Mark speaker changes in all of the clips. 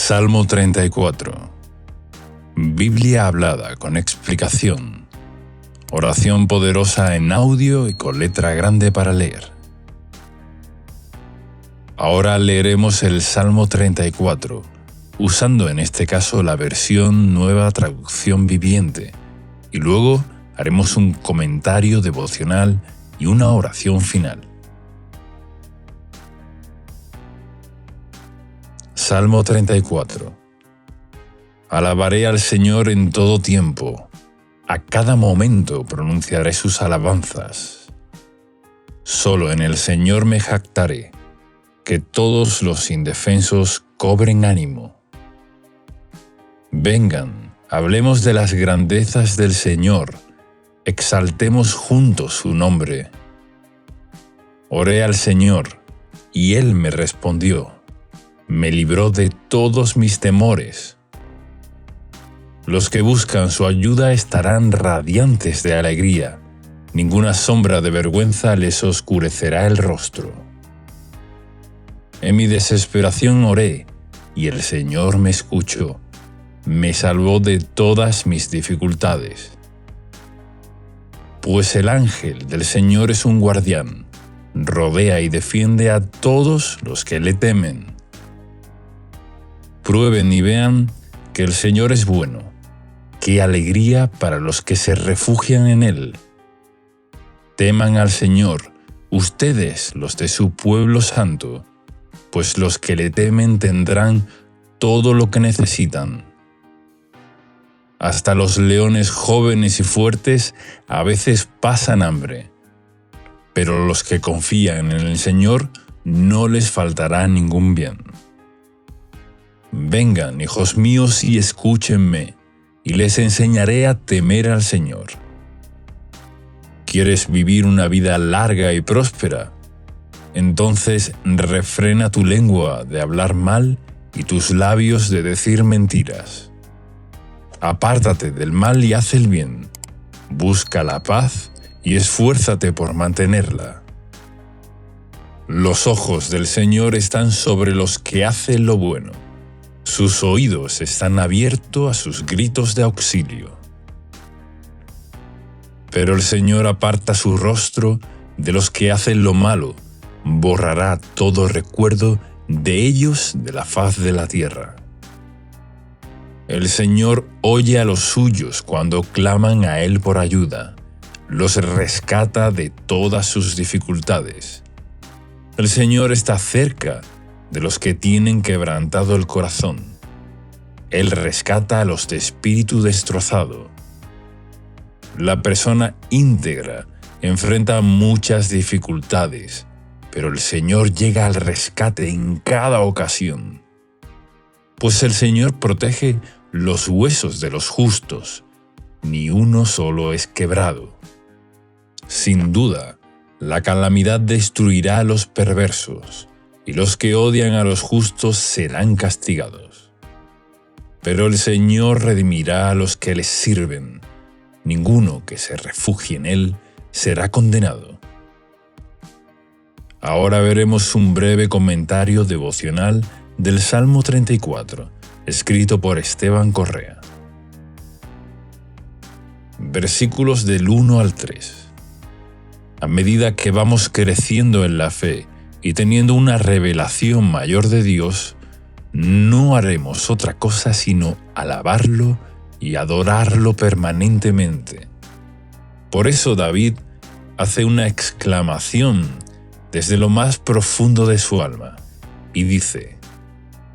Speaker 1: Salmo 34. Biblia hablada con explicación. Oración poderosa en audio y con letra grande para leer. Ahora leeremos el Salmo 34, usando en este caso la versión Nueva Traducción Viviente, y luego haremos un comentario devocional y una oración final. Salmo 34. Alabaré al Señor en todo tiempo, a cada momento pronunciaré sus alabanzas. Solo en el Señor me jactaré, que todos los indefensos cobren ánimo. Vengan, hablemos de las grandezas del Señor, exaltemos juntos su nombre. Oré al Señor, y Él me respondió. Me libró de todos mis temores. Los que buscan su ayuda estarán radiantes de alegría. Ninguna sombra de vergüenza les oscurecerá el rostro. En mi desesperación oré, y el Señor me escuchó. Me salvó de todas mis dificultades. Pues el ángel del Señor es un guardián, rodea y defiende a todos los que le temen. Prueben y vean que el Señor es bueno. ¡Qué alegría para los que se refugian en Él! Teman al Señor, ustedes los de su pueblo santo, pues los que le temen tendrán todo lo que necesitan. Hasta los leones jóvenes y fuertes a veces pasan hambre, pero los que confían en el Señor no les faltará ningún bien. Vengan, hijos míos, y escúchenme, y les enseñaré a temer al Señor. ¿Quieres vivir una vida larga y próspera? Entonces refrena tu lengua de hablar mal y tus labios de decir mentiras. Apártate del mal y haz el bien. Busca la paz y esfuérzate por mantenerla. Los ojos del Señor están sobre los que hacen lo bueno. Sus oídos están abiertos a sus gritos de auxilio. Pero el Señor aparta su rostro de los que hacen lo malo, borrará todo recuerdo de ellos de la faz de la tierra. El Señor oye a los suyos cuando claman a Él por ayuda, los rescata de todas sus dificultades. El Señor está cerca de los que tienen quebrantado el corazón. Él rescata a los de espíritu destrozado. La persona íntegra enfrenta muchas dificultades, pero el Señor llega al rescate en cada ocasión. Pues el Señor protege los huesos de los justos, ni uno solo es quebrado. Sin duda, la calamidad destruirá a los perversos, y los que odian a los justos serán castigados. Pero el Señor redimirá a los que les sirven. Ninguno que se refugie en Él será condenado. Ahora veremos un breve comentario devocional del Salmo 34, escrito por Esteban Correa. Versículos del 1 al 3. A medida que vamos creciendo en la fe, y teniendo una revelación mayor de Dios, no haremos otra cosa sino alabarlo y adorarlo permanentemente. Por eso David hace una exclamación desde lo más profundo de su alma y dice: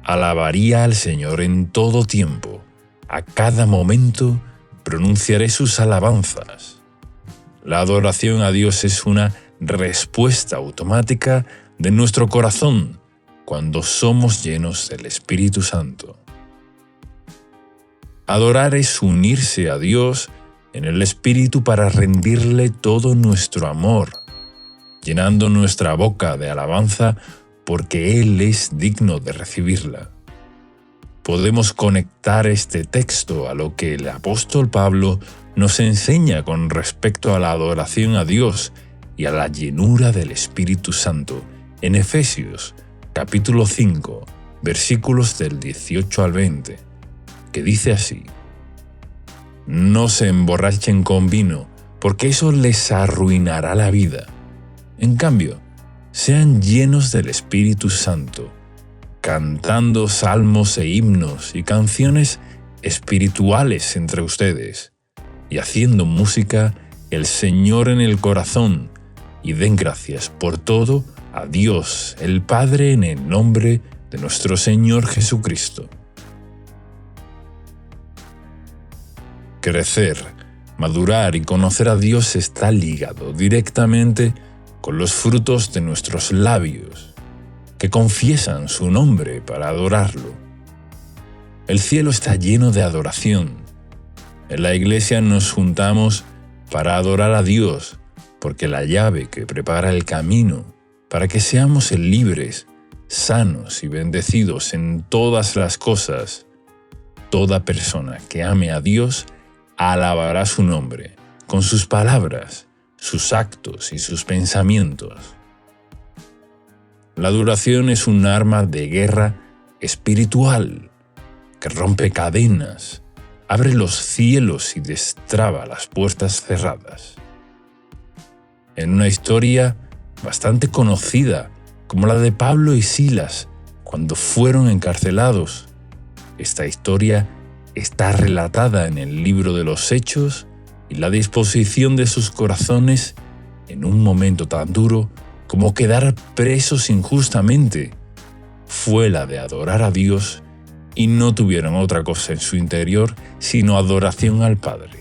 Speaker 1: alabaría al Señor en todo tiempo, a cada momento pronunciaré sus alabanzas. La adoración a Dios es una respuesta automática de nuestro corazón cuando somos llenos del Espíritu Santo. Adorar es unirse a Dios en el Espíritu para rendirle todo nuestro amor, llenando nuestra boca de alabanza porque Él es digno de recibirla. Podemos conectar este texto a lo que el apóstol Pablo nos enseña con respecto a la adoración a Dios y a la llenura del Espíritu Santo en Efesios capítulo 5, versículos del 18 al 20, que dice así: No se emborrachen con vino, porque eso les arruinará la vida. En cambio, sean llenos del Espíritu Santo, cantando salmos e himnos y canciones espirituales entre ustedes, y haciendo música el Señor en el corazón, y den gracias por todo a Dios el Padre en el nombre de nuestro Señor Jesucristo. Crecer, madurar y conocer a Dios está ligado directamente con los frutos de nuestros labios, que confiesan su nombre para adorarlo. El cielo está lleno de adoración. En la iglesia nos juntamos para adorar a Dios, porque la llave que prepara el camino para que seamos libres, sanos y bendecidos en todas las cosas. Toda persona que ame a Dios alabará su nombre, con sus palabras, sus actos y sus pensamientos. La adoración es un arma de guerra espiritual que rompe cadenas, abre los cielos y destraba las puertas cerradas. En una historia bastante conocida, como la de Pablo y Silas, cuando fueron encarcelados, esta historia está relatada en el libro de los Hechos, y la disposición de sus corazones en un momento tan duro como quedar presos injustamente fue la de adorar a Dios, y no tuvieron otra cosa en su interior sino adoración al Padre.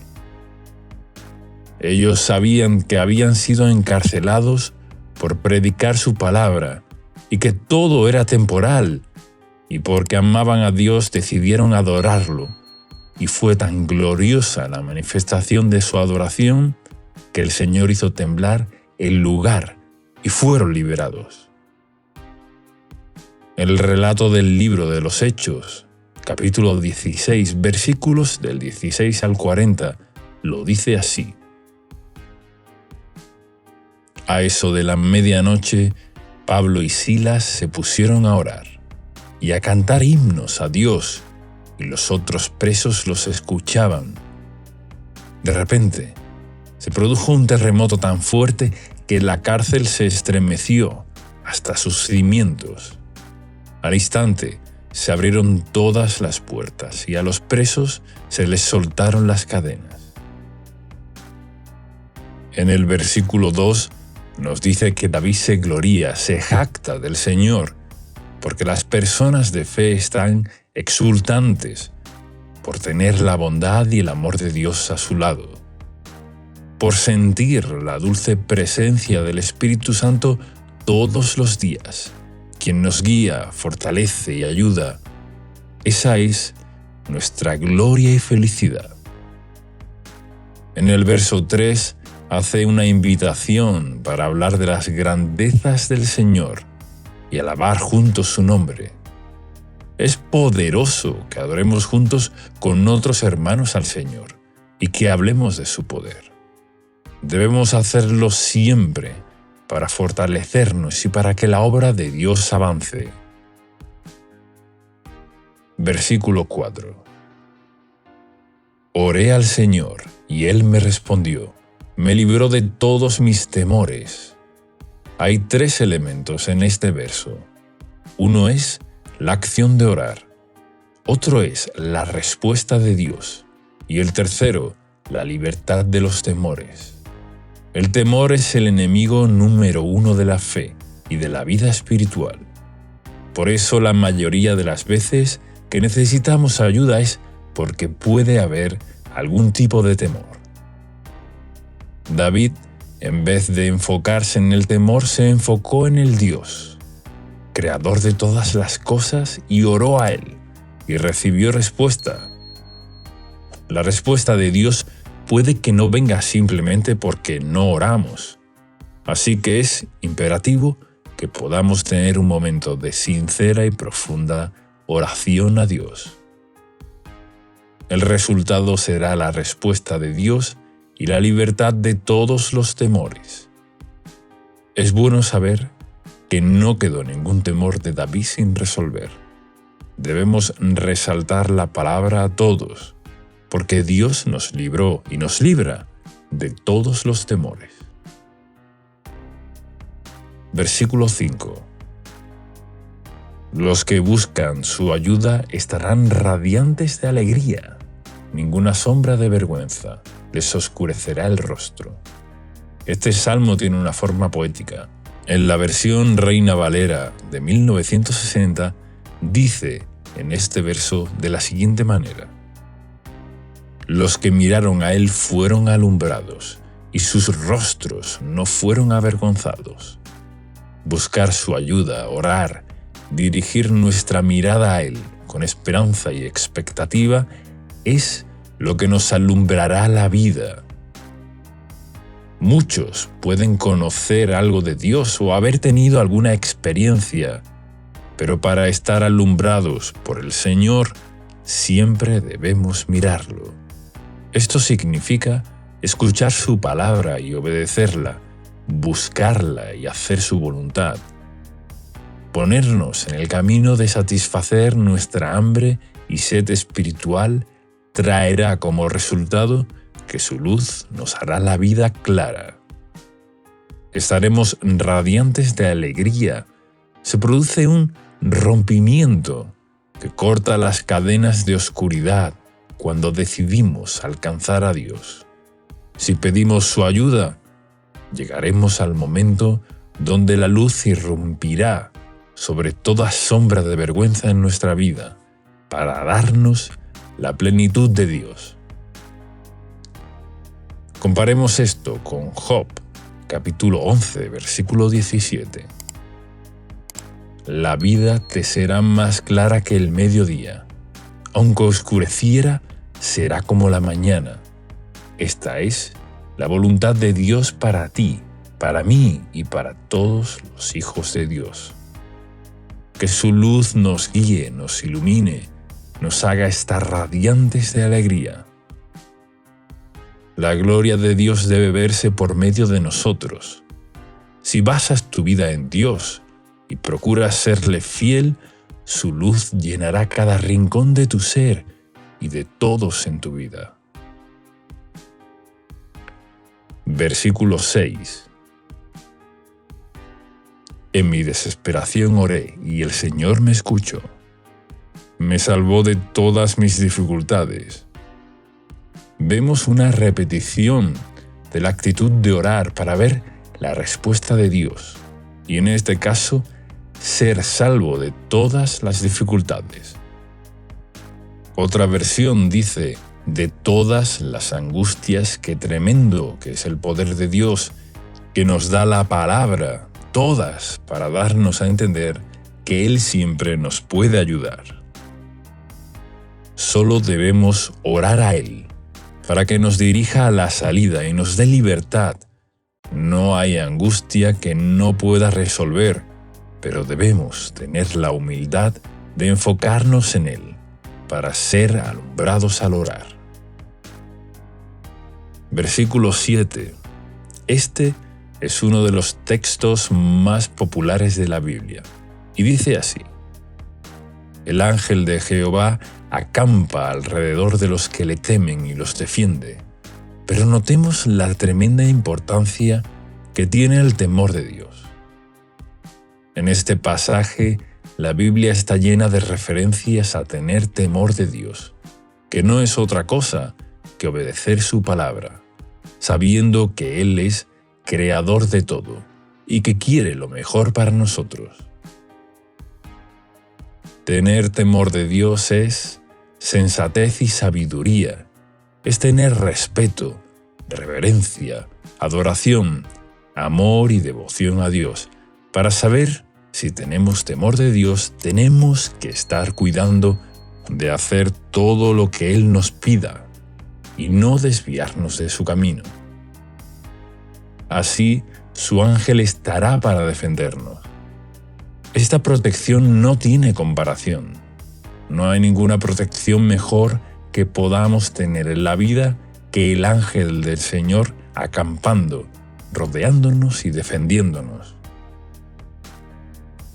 Speaker 1: Ellos sabían que habían sido encarcelados por predicar su palabra y que todo era temporal, y porque amaban a Dios decidieron adorarlo, y fue tan gloriosa la manifestación de su adoración que el Señor hizo temblar el lugar y fueron liberados. El relato del libro de los Hechos, capítulo 16, versículos del 16 al 40, lo dice así: A eso de la medianoche, Pablo y Silas se pusieron a orar y a cantar himnos a Dios, y los otros presos los escuchaban. De repente, se produjo un terremoto tan fuerte que la cárcel se estremeció hasta sus cimientos. Al instante, se abrieron todas las puertas y a los presos se les soltaron las cadenas. En el versículo 2 nos dice que David se gloría, se jacta del Señor, porque las personas de fe están exultantes por tener la bondad y el amor de Dios a su lado, por sentir la dulce presencia del Espíritu Santo todos los días, quien nos guía, fortalece y ayuda. Esa es nuestra gloria y felicidad. En el verso 3 hace una invitación para hablar de las grandezas del Señor y alabar juntos su nombre. Es poderoso que adoremos juntos con otros hermanos al Señor y que hablemos de su poder. Debemos hacerlo siempre para fortalecernos y para que la obra de Dios avance. Versículo 4. Oré al Señor y Él me respondió, me libró de todos mis temores. Hay 3 elementos en este verso. Uno es la acción de orar, otro es la respuesta de Dios, y el tercero, la libertad de los temores. El temor es el enemigo número 1 de la fe y de la vida espiritual. Por eso la mayoría de las veces que necesitamos ayuda es porque puede haber algún tipo de temor. David, en vez de enfocarse en el temor, se enfocó en el Dios, creador de todas las cosas, y oró a Él, y recibió respuesta. La respuesta de Dios puede que no venga simplemente porque no oramos. Así que es imperativo que podamos tener un momento de sincera y profunda oración a Dios. El resultado será la respuesta de Dios y la libertad de todos los temores. Es bueno saber que no quedó ningún temor de David sin resolver. debemos resaltar la palabra a todos, porque Dios nos libró y nos libra de todos los temores. Versículo 5. Los que buscan su ayuda estarán radiantes de alegría. Ninguna sombra de vergüenza les oscurecerá el rostro. Este salmo tiene una forma poética. En la versión Reina Valera de 1960 dice en este verso de la siguiente manera: los que miraron a él fueron alumbrados, y sus rostros no fueron avergonzados. Buscar su ayuda, orar, dirigir nuestra mirada a él con esperanza y expectativa es lo que nos alumbrará la vida. Muchos pueden conocer algo de Dios o haber tenido alguna experiencia, pero para estar alumbrados por el Señor siempre debemos mirarlo. Esto significa escuchar su palabra y obedecerla, buscarla y hacer su voluntad. Ponernos en el camino de satisfacer nuestra hambre y sed espiritual traerá como resultado que su luz nos hará la vida clara. Estaremos radiantes de alegría. Se produce un rompimiento que corta las cadenas de oscuridad cuando decidimos alcanzar a Dios. Si pedimos su ayuda, llegaremos al momento donde la luz irrumpirá sobre toda sombra de vergüenza en nuestra vida para darnos la plenitud de Dios. Comparemos esto con Job, capítulo 11, versículo 17. La vida te será más clara que el mediodía. Aunque oscureciera, será como la mañana. Esta es la voluntad de Dios para ti, para mí y para todos los hijos de Dios. Que su luz nos guíe, nos ilumine, nos haga estar radiantes de alegría. La gloria de Dios debe verse por medio de nosotros. Si basas tu vida en Dios y procuras serle fiel, su luz llenará cada rincón de tu ser y de todos en tu vida. Versículo 6. En mi desesperación oré y el Señor me escuchó. Me salvó de todas mis dificultades. Vemos una repetición de la actitud de orar para ver la respuesta de Dios y en este caso ser salvo de todas las dificultades. Otra versión dice de todas las angustias, que tremendo que es el poder de Dios que nos da la palabra, todas para darnos a entender que Él siempre nos puede ayudar. Solo debemos orar a Él para que nos dirija a la salida y nos dé libertad. No hay angustia que no pueda resolver, pero debemos tener la humildad de enfocarnos en Él para ser alumbrados al orar. Versículo 7. Este es uno de los textos más populares de la Biblia, y dice así: el ángel de Jehová acampa alrededor de los que le temen y los defiende. Pero notemos la tremenda importancia que tiene el temor de Dios. En este pasaje, la Biblia está llena de referencias a tener temor de Dios, que no es otra cosa que obedecer su palabra, sabiendo que Él es creador de todo y que quiere lo mejor para nosotros. Tener temor de Dios es sensatez y sabiduría, es tener respeto, reverencia, adoración, amor y devoción a Dios. Para saber si tenemos temor de Dios, tenemos que estar cuidando de hacer todo lo que Él nos pida y no desviarnos de su camino. Así, su ángel estará para defendernos. Esta protección no tiene comparación. No hay ninguna protección mejor que podamos tener en la vida que el ángel del Señor acampando, rodeándonos y defendiéndonos.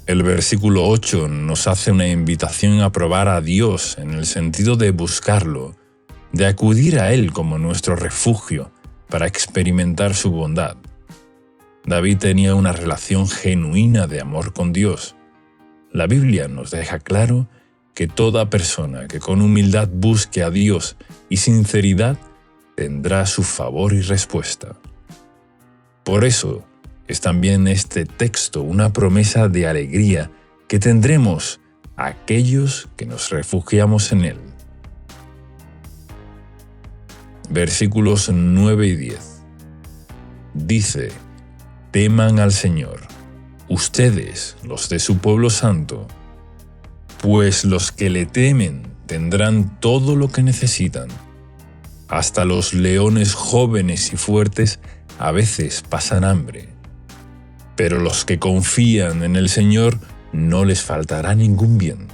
Speaker 1: El versículo 8 nos hace una invitación a probar a Dios en el sentido de buscarlo, de acudir a Él como nuestro refugio para experimentar su bondad. David tenía una relación genuina de amor con Dios. La Biblia nos deja claro que toda persona que con humildad busque a Dios y sinceridad tendrá su favor y respuesta. Por eso es también este texto una promesa de alegría que tendremos a aquellos que nos refugiamos en Él. Versículos 9 y 10. Dice: teman al Señor, ustedes, los de su pueblo santo, pues los que le temen tendrán todo lo que necesitan. Hasta los leones jóvenes y fuertes a veces pasan hambre, pero los que confían en el Señor no les faltará ningún bien.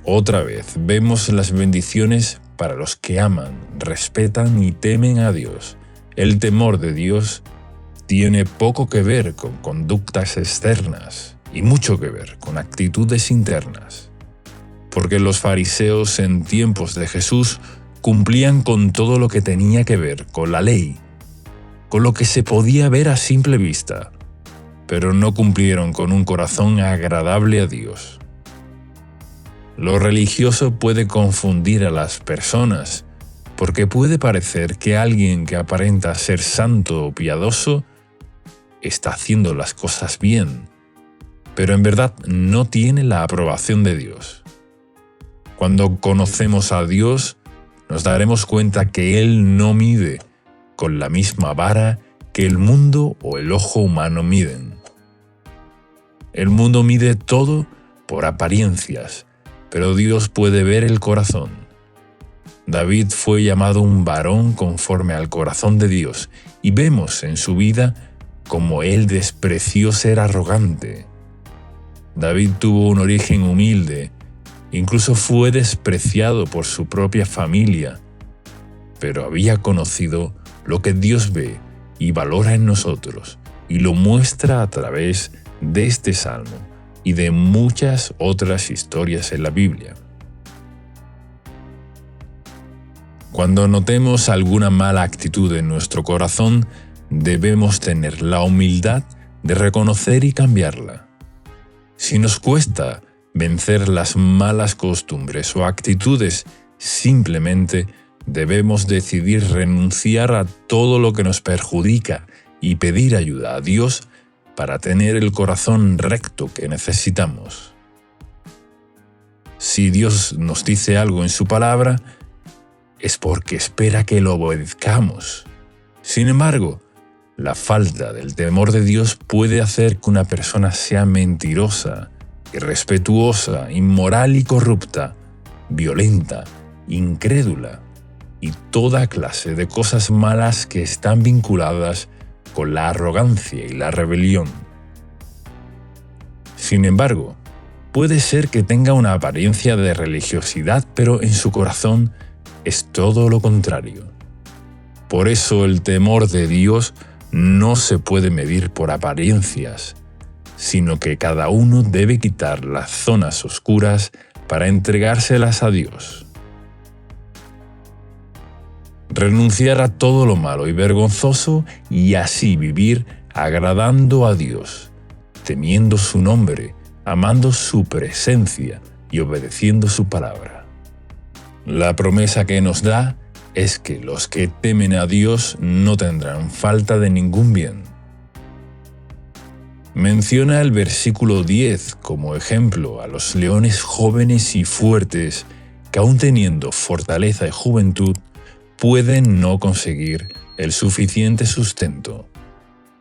Speaker 1: Otra vez vemos las bendiciones para los que aman, respetan y temen a Dios. El temor de Dios tiene poco que ver con conductas externas y mucho que ver con actitudes internas, porque los fariseos en tiempos de Jesús cumplían con todo lo que tenía que ver con la ley, con lo que se podía ver a simple vista, pero no cumplieron con un corazón agradable a Dios. Lo religioso puede confundir a las personas, porque puede parecer que alguien que aparenta ser santo o piadoso está haciendo las cosas bien, pero en verdad no tiene la aprobación de Dios. Cuando conocemos a Dios, nos daremos cuenta que Él no mide con la misma vara que el mundo o el ojo humano miden. El mundo mide todo por apariencias, pero Dios puede ver el corazón. David fue llamado un varón conforme al corazón de Dios, y vemos en su vida cómo él despreció ser arrogante. David tuvo un origen humilde, incluso fue despreciado por su propia familia, pero había conocido lo que Dios ve y valora en nosotros, y lo muestra a través de este salmo y de muchas otras historias en la Biblia. Cuando notemos alguna mala actitud en nuestro corazón, debemos tener la humildad de reconocer y cambiarla. Si nos cuesta vencer las malas costumbres o actitudes, simplemente debemos decidir renunciar a todo lo que nos perjudica y pedir ayuda a Dios para tener el corazón recto que necesitamos. Si Dios nos dice algo en su palabra, es porque espera que lo obedezcamos. Sin embargo, la falta del temor de Dios puede hacer que una persona sea mentirosa, irrespetuosa, inmoral y corrupta, violenta, incrédula y toda clase de cosas malas que están vinculadas con la arrogancia y la rebelión. Sin embargo, puede ser que tenga una apariencia de religiosidad, pero en su corazón es todo lo contrario. Por eso el temor de Dios no se puede medir por apariencias, sino que cada uno debe quitar las zonas oscuras para entregárselas a Dios. Renunciar a todo lo malo y vergonzoso y así vivir agradando a Dios, temiendo su nombre, amando su presencia y obedeciendo su palabra. La promesa que nos da es que los que temen a Dios no tendrán falta de ningún bien. Menciona el versículo 10 como ejemplo a los leones jóvenes y fuertes que, aun teniendo fortaleza y juventud, pueden no conseguir el suficiente sustento.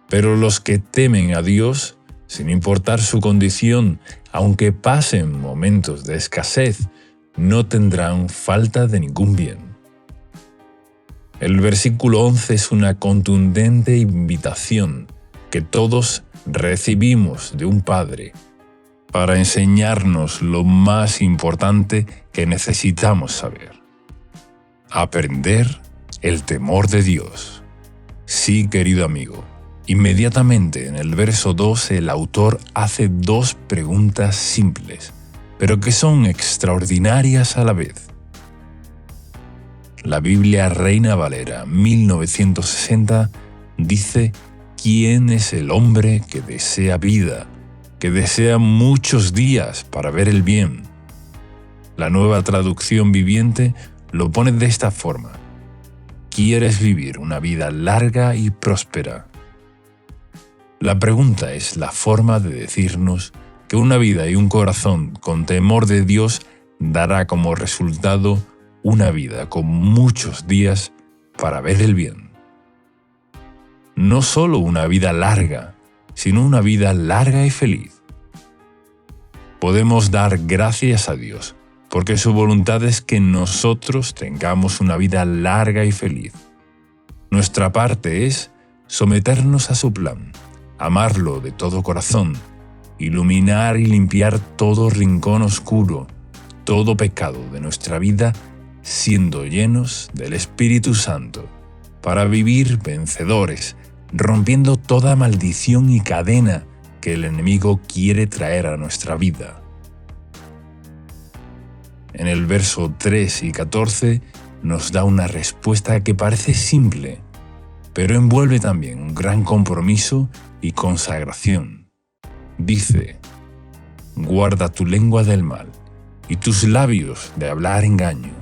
Speaker 1: Pero los que temen a Dios, sin importar su condición, aunque pasen momentos de escasez, no tendrán falta de ningún bien. El versículo 11 es una contundente invitación que todos recibimos de un Padre para enseñarnos lo más importante que necesitamos saber: aprender el temor de Dios. Sí, querido amigo, Inmediatamente en el verso 2 el autor hace dos preguntas simples, pero que son extraordinarias a la vez. La Biblia Reina Valera 1960 dice: ¿quién es el hombre que desea vida, que desea muchos días para ver el bien? La Nueva Traducción Viviente lo pone de esta forma: ¿quieres vivir una vida larga y próspera? La pregunta es la forma de decirnos que una vida y un corazón con temor de Dios dará como resultado una vida con muchos días para ver el bien. No solo una vida larga, sino una vida larga y feliz. Podemos dar gracias a Dios, porque su voluntad es que nosotros tengamos una vida larga y feliz. Nuestra parte es someternos a su plan, amarlo de todo corazón, iluminar y limpiar todo rincón oscuro, todo pecado de nuestra vida, siendo llenos del Espíritu Santo, para vivir vencedores, rompiendo toda maldición y cadena que el enemigo quiere traer a nuestra vida. En el verso 3 y 14 nos da una respuesta que parece simple, pero envuelve también un gran compromiso y consagración. Dice: guarda tu lengua del mal y tus labios de hablar engaño.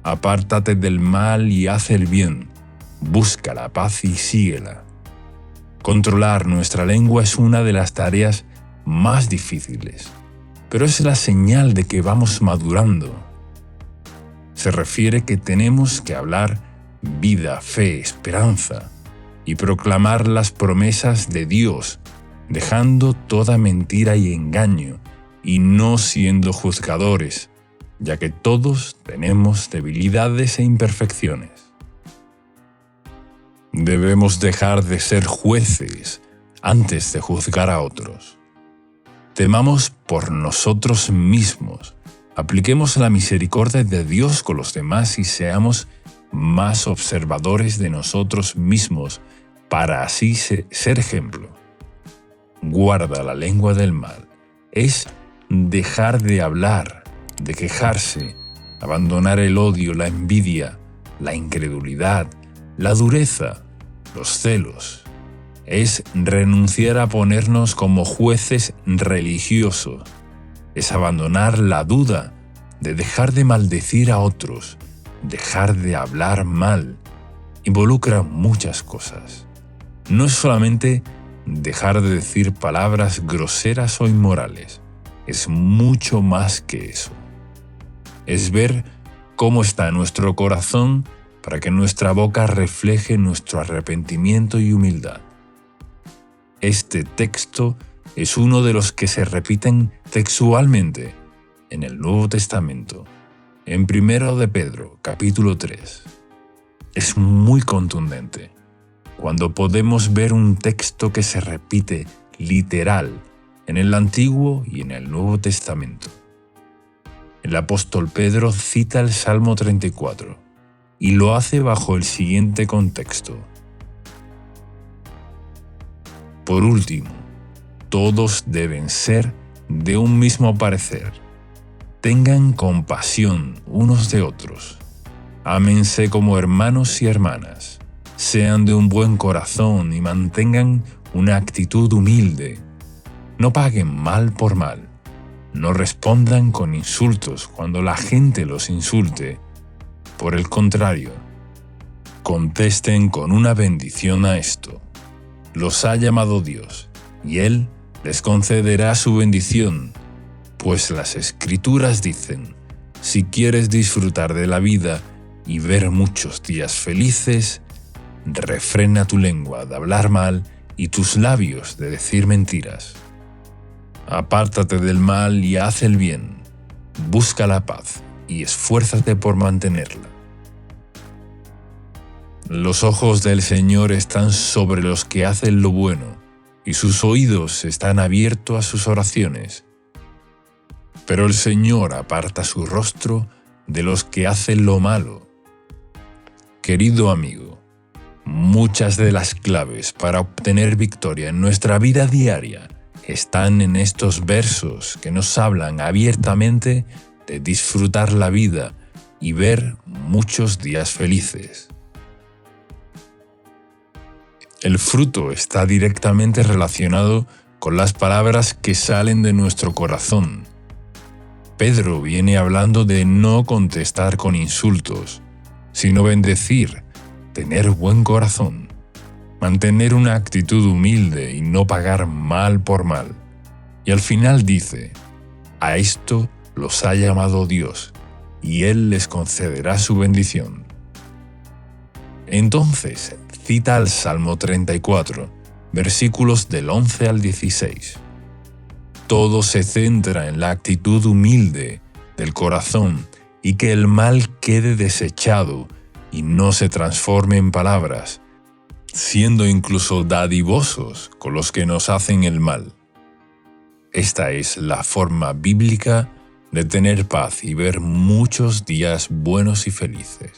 Speaker 1: Apártate del mal y haz el bien, busca la paz y síguela. Controlar nuestra lengua es una de las tareas más difíciles, pero es la señal de que vamos madurando. Se refiere que tenemos que hablar vida, fe, esperanza y proclamar las promesas de Dios, dejando toda mentira y engaño y no siendo juzgadores, ya que todos tenemos debilidades e imperfecciones. Debemos dejar de ser jueces antes de juzgar a otros. Temamos por nosotros mismos, apliquemos la misericordia de Dios con los demás y seamos más observadores de nosotros mismos para así ser ejemplo. Guarda la lengua del mal. Es dejar de hablar, de quejarse, abandonar el odio, la envidia, la incredulidad, la dureza, los celos. Es renunciar a ponernos como jueces religiosos. Es abandonar la duda, de dejar de maldecir a otros, dejar de hablar mal. Involucra muchas cosas. No es solamente dejar de decir palabras groseras o inmorales, es mucho más que eso. Es ver cómo está nuestro corazón para que nuestra boca refleje nuestro arrepentimiento y humildad. Este texto es uno de los que se repiten textualmente en el Nuevo Testamento, en 1 de Pedro, capítulo 3. Es muy contundente cuando podemos ver un texto que se repite literal en el Antiguo y en el Nuevo Testamento. El apóstol Pedro cita el Salmo 34 y lo hace bajo el siguiente contexto. Por último, todos deben ser de un mismo parecer. Tengan compasión unos de otros. Ámense como hermanos y hermanas. Sean de un buen corazón y mantengan una actitud humilde. No paguen mal por mal. No respondan con insultos cuando la gente los insulte. Por el contrario, contesten con una bendición a esto. Los ha llamado Dios, y Él les concederá su bendición, pues las Escrituras dicen: si quieres disfrutar de la vida y ver muchos días felices, refrena tu lengua de hablar mal y tus labios de decir mentiras. Apártate del mal y haz el bien, busca la paz y esfuérzate por mantenerla. Los ojos del Señor están sobre los que hacen lo bueno, y sus oídos están abiertos a sus oraciones. Pero el Señor aparta su rostro de los que hacen lo malo. Querido amigo, Muchas de las claves para obtener victoria en nuestra vida diaria están en estos versos que nos hablan abiertamente de disfrutar la vida y ver muchos días felices. El fruto está directamente relacionado con las palabras que salen de nuestro corazón. Pedro viene hablando de no contestar con insultos, sino bendecir, tener buen corazón, mantener una actitud humilde y no pagar mal por mal. Y al final dice, a esto los ha llamado Dios, y Él les concederá su bendición. Entonces, cita al Salmo 34, versículos del 11 al 16. Todo se centra en la actitud humilde del corazón y que el mal quede desechado y no se transforme en palabras, siendo incluso dadivosos con los que nos hacen el mal. Esta es la forma bíblica de tener paz y ver muchos días buenos y felices.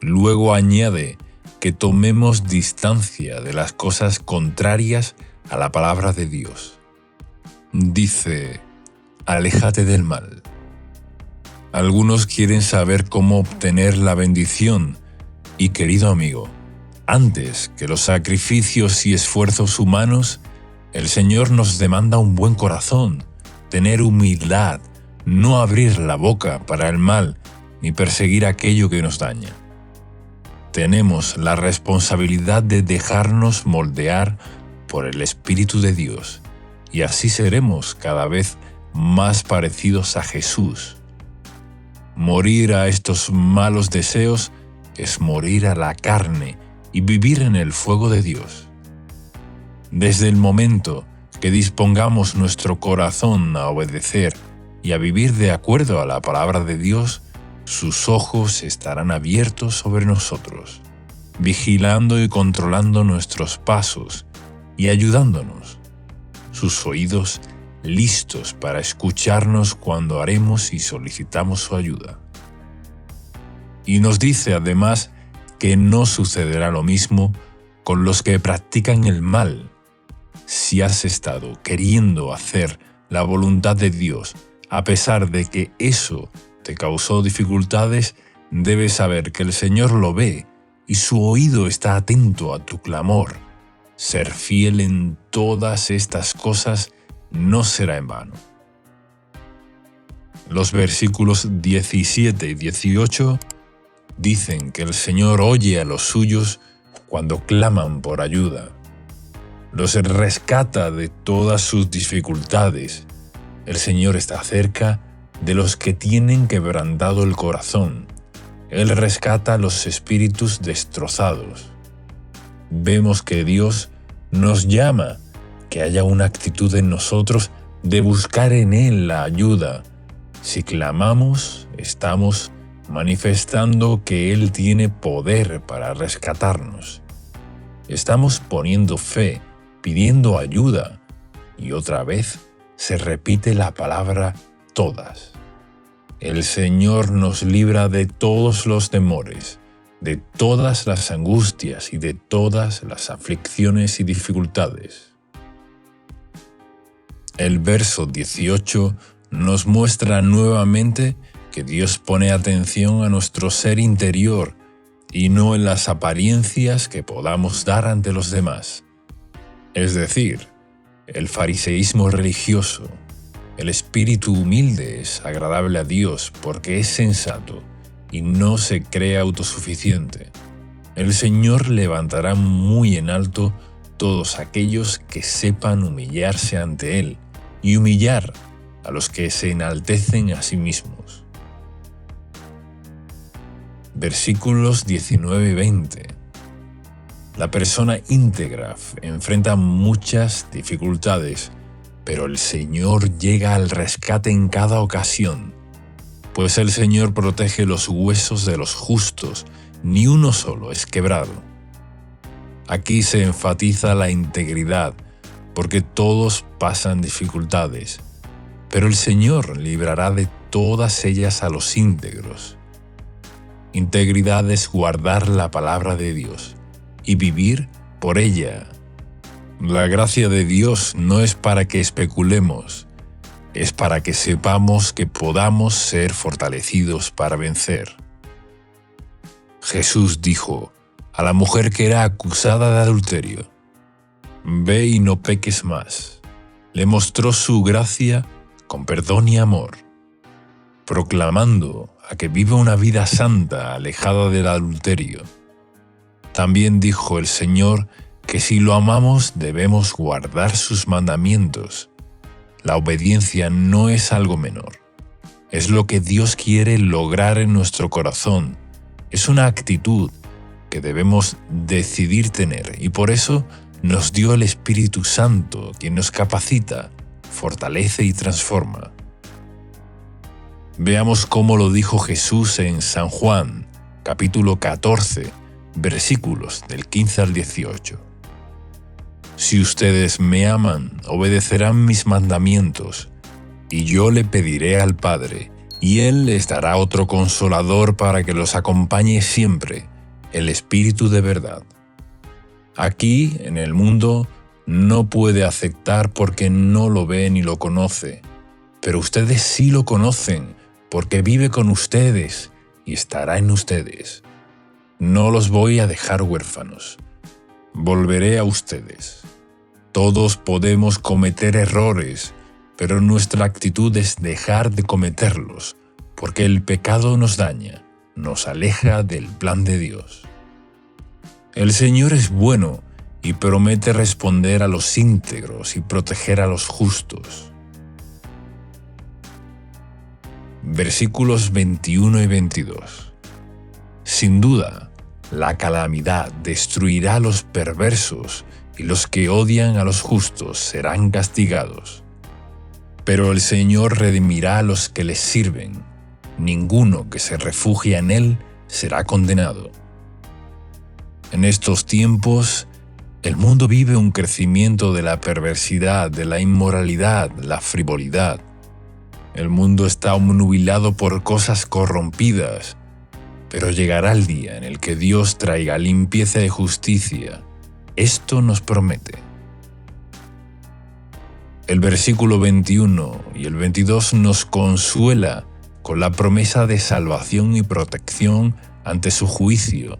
Speaker 1: Luego añade que tomemos distancia de las cosas contrarias a la palabra de Dios. Dice, aléjate del mal. Algunos quieren saber cómo obtener la bendición, y querido amigo, antes que los sacrificios y esfuerzos humanos, el Señor nos demanda un buen corazón, tener humildad, no abrir la boca para el mal, ni perseguir aquello que nos daña. Tenemos la responsabilidad de dejarnos moldear por el Espíritu de Dios, y así seremos cada vez más parecidos a Jesús. Morir a estos malos deseos es morir a la carne y vivir en el fuego de Dios. Desde el momento que dispongamos nuestro corazón a obedecer y a vivir de acuerdo a la palabra de Dios, sus ojos estarán abiertos sobre nosotros, vigilando y controlando nuestros pasos y ayudándonos. Sus oídos listos para escucharnos cuando haremos y solicitamos su ayuda. Y nos dice además que no sucederá lo mismo con los que practican el mal. Si has estado queriendo hacer la voluntad de Dios, a pesar de que eso te causó dificultades, debes saber que el Señor lo ve y su oído está atento a tu clamor. Ser fiel en todas estas cosas no será en vano. Los versículos 17 y 18 dicen que el Señor oye a los suyos cuando claman por ayuda. Los rescata de todas sus dificultades. El Señor está cerca de los que tienen quebrantado el corazón. Él rescata a los espíritus destrozados. Vemos que Dios nos llama, que haya una actitud en nosotros de buscar en Él la ayuda. Si clamamos, estamos manifestando que Él tiene poder para rescatarnos. Estamos poniendo fe, pidiendo ayuda, y otra vez se repite la palabra todas. El Señor nos libra de todos los temores, de todas las angustias y de todas las aflicciones y dificultades. El verso 18 nos muestra nuevamente que Dios pone atención a nuestro ser interior y no en las apariencias que podamos dar ante los demás. Es decir, el fariseísmo religioso. El espíritu humilde es agradable a Dios porque es sensato y no se cree autosuficiente. El Señor levantará muy en alto todos aquellos que sepan humillarse ante Él y humillar a los que se enaltecen a sí mismos. Versículos 19 y 20. La persona íntegra enfrenta muchas dificultades, pero el Señor llega al rescate en cada ocasión, pues el Señor protege los huesos de los justos, ni uno solo es quebrado. Aquí se enfatiza la integridad, porque todos pasan dificultades, pero el Señor librará de todas ellas a los íntegros. Integridad es guardar la palabra de Dios, y vivir por ella. La gracia de Dios no es para que especulemos, es para que sepamos que podamos ser fortalecidos para vencer. Jesús dijo a la mujer que era acusada de adulterio: «Ve y no peques más». Le mostró su gracia con perdón y amor, proclamando a que viva una vida santa, alejada del adulterio. También dijo el Señor que si lo amamos debemos guardar sus mandamientos. La obediencia no es algo menor. Es lo que Dios quiere lograr en nuestro corazón. Es una actitud que debemos decidir tener, y por eso nos dio el Espíritu Santo, quien nos capacita, fortalece y transforma. Veamos cómo lo dijo Jesús en San Juan, capítulo 14, versículos del 15 al 18. «Si ustedes me aman, obedecerán mis mandamientos, y yo le pediré al Padre, y Él les dará otro consolador para que los acompañe siempre, el Espíritu de verdad. Aquí, en el mundo, no puede aceptar porque no lo ve ni lo conoce, pero ustedes sí lo conocen, porque vive con ustedes y estará en ustedes. No los voy a dejar huérfanos. Volveré a ustedes. Todos podemos cometer errores, pero nuestra actitud es dejar de cometerlos, porque el pecado nos daña, nos aleja del plan de Dios. El Señor es bueno y promete responder a los íntegros y proteger a los justos». Versículos 21 y 22. «Sin duda, la calamidad destruirá a los perversos, y los que odian a los justos serán castigados. Pero el Señor redimirá a los que les sirven. Ninguno que se refugie en Él será condenado». En estos tiempos, el mundo vive un crecimiento de la perversidad, de la inmoralidad, la frivolidad. El mundo está obnubilado por cosas corrompidas, pero llegará el día en el que Dios traiga limpieza y justicia. Esto nos promete. El versículo 21 y el 22 nos consuela con la promesa de salvación y protección ante su juicio.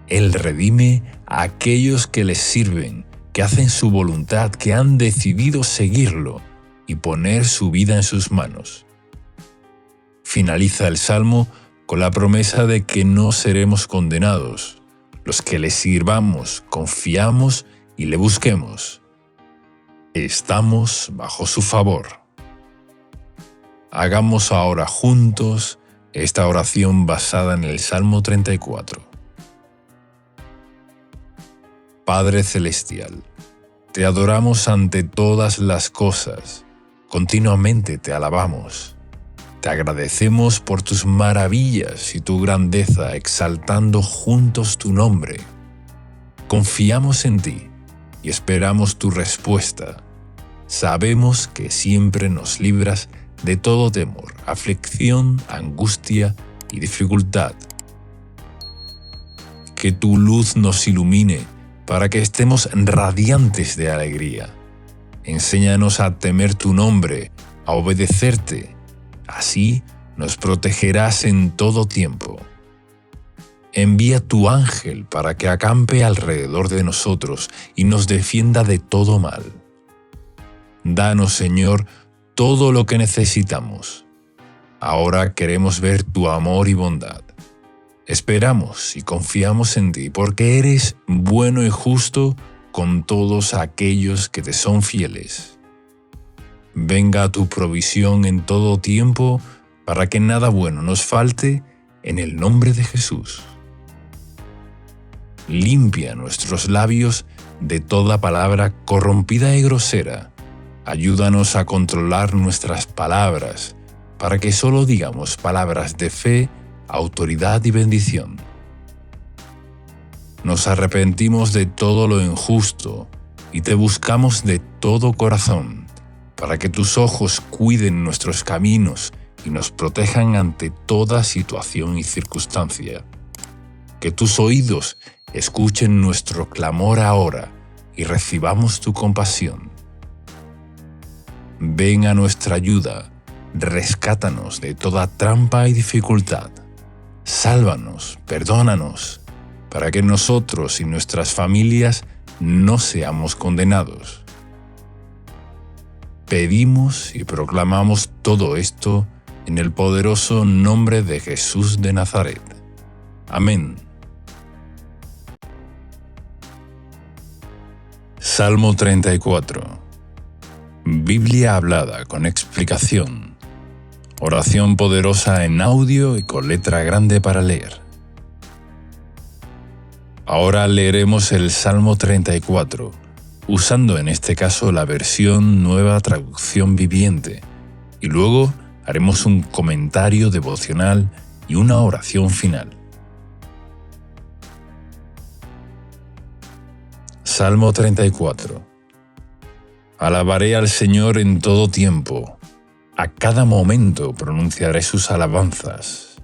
Speaker 1: Él redime a aquellos que les sirven, que hacen su voluntad, que han decidido seguirlo y poner su vida en sus manos. Finaliza el Salmo con la promesa de que no seremos condenados, los que le sirvamos, confiamos y le busquemos. Estamos bajo su favor. Hagamos ahora juntos esta oración basada en el Salmo 34. Padre Celestial, te adoramos ante todas las cosas, continuamente te alabamos. Te agradecemos por tus maravillas y tu grandeza, exaltando juntos tu nombre. Confiamos en ti y esperamos tu respuesta. Sabemos que siempre nos libras de todo temor, aflicción, angustia y dificultad. Que tu luz nos ilumine para que estemos radiantes de alegría. Enséñanos a temer tu nombre, a obedecerte. Así nos protegerás en todo tiempo. Envía tu ángel para que acampe alrededor de nosotros y nos defienda de todo mal. Danos, Señor, todo lo que necesitamos. Ahora queremos ver tu amor y bondad. Esperamos y confiamos en ti porque eres bueno y justo con todos aquellos que te son fieles. Venga tu provisión en todo tiempo para que nada bueno nos falte, en el nombre de Jesús. Limpia nuestros labios de toda palabra corrompida y grosera. Ayúdanos a controlar nuestras palabras para que solo digamos palabras de fe, autoridad y bendición. Nos arrepentimos de todo lo injusto y te buscamos de todo corazón, para que tus ojos cuiden nuestros caminos y nos protejan ante toda situación y circunstancia. Que tus oídos escuchen nuestro clamor ahora y recibamos tu compasión. Ven a nuestra ayuda, rescátanos de toda trampa y dificultad. Sálvanos, perdónanos, para que nosotros y nuestras familias no seamos condenados. Pedimos y proclamamos todo esto en el poderoso nombre de Jesús de Nazaret. Amén. Salmo 34. Biblia hablada con explicación. Oración poderosa en audio y con letra grande para leer. Ahora leeremos el Salmo 34, usando en este caso la versión Nueva Traducción Viviente, y luego haremos un comentario devocional y una oración final. Salmo 34. Alabaré al Señor en todo tiempo, a cada momento pronunciaré sus alabanzas.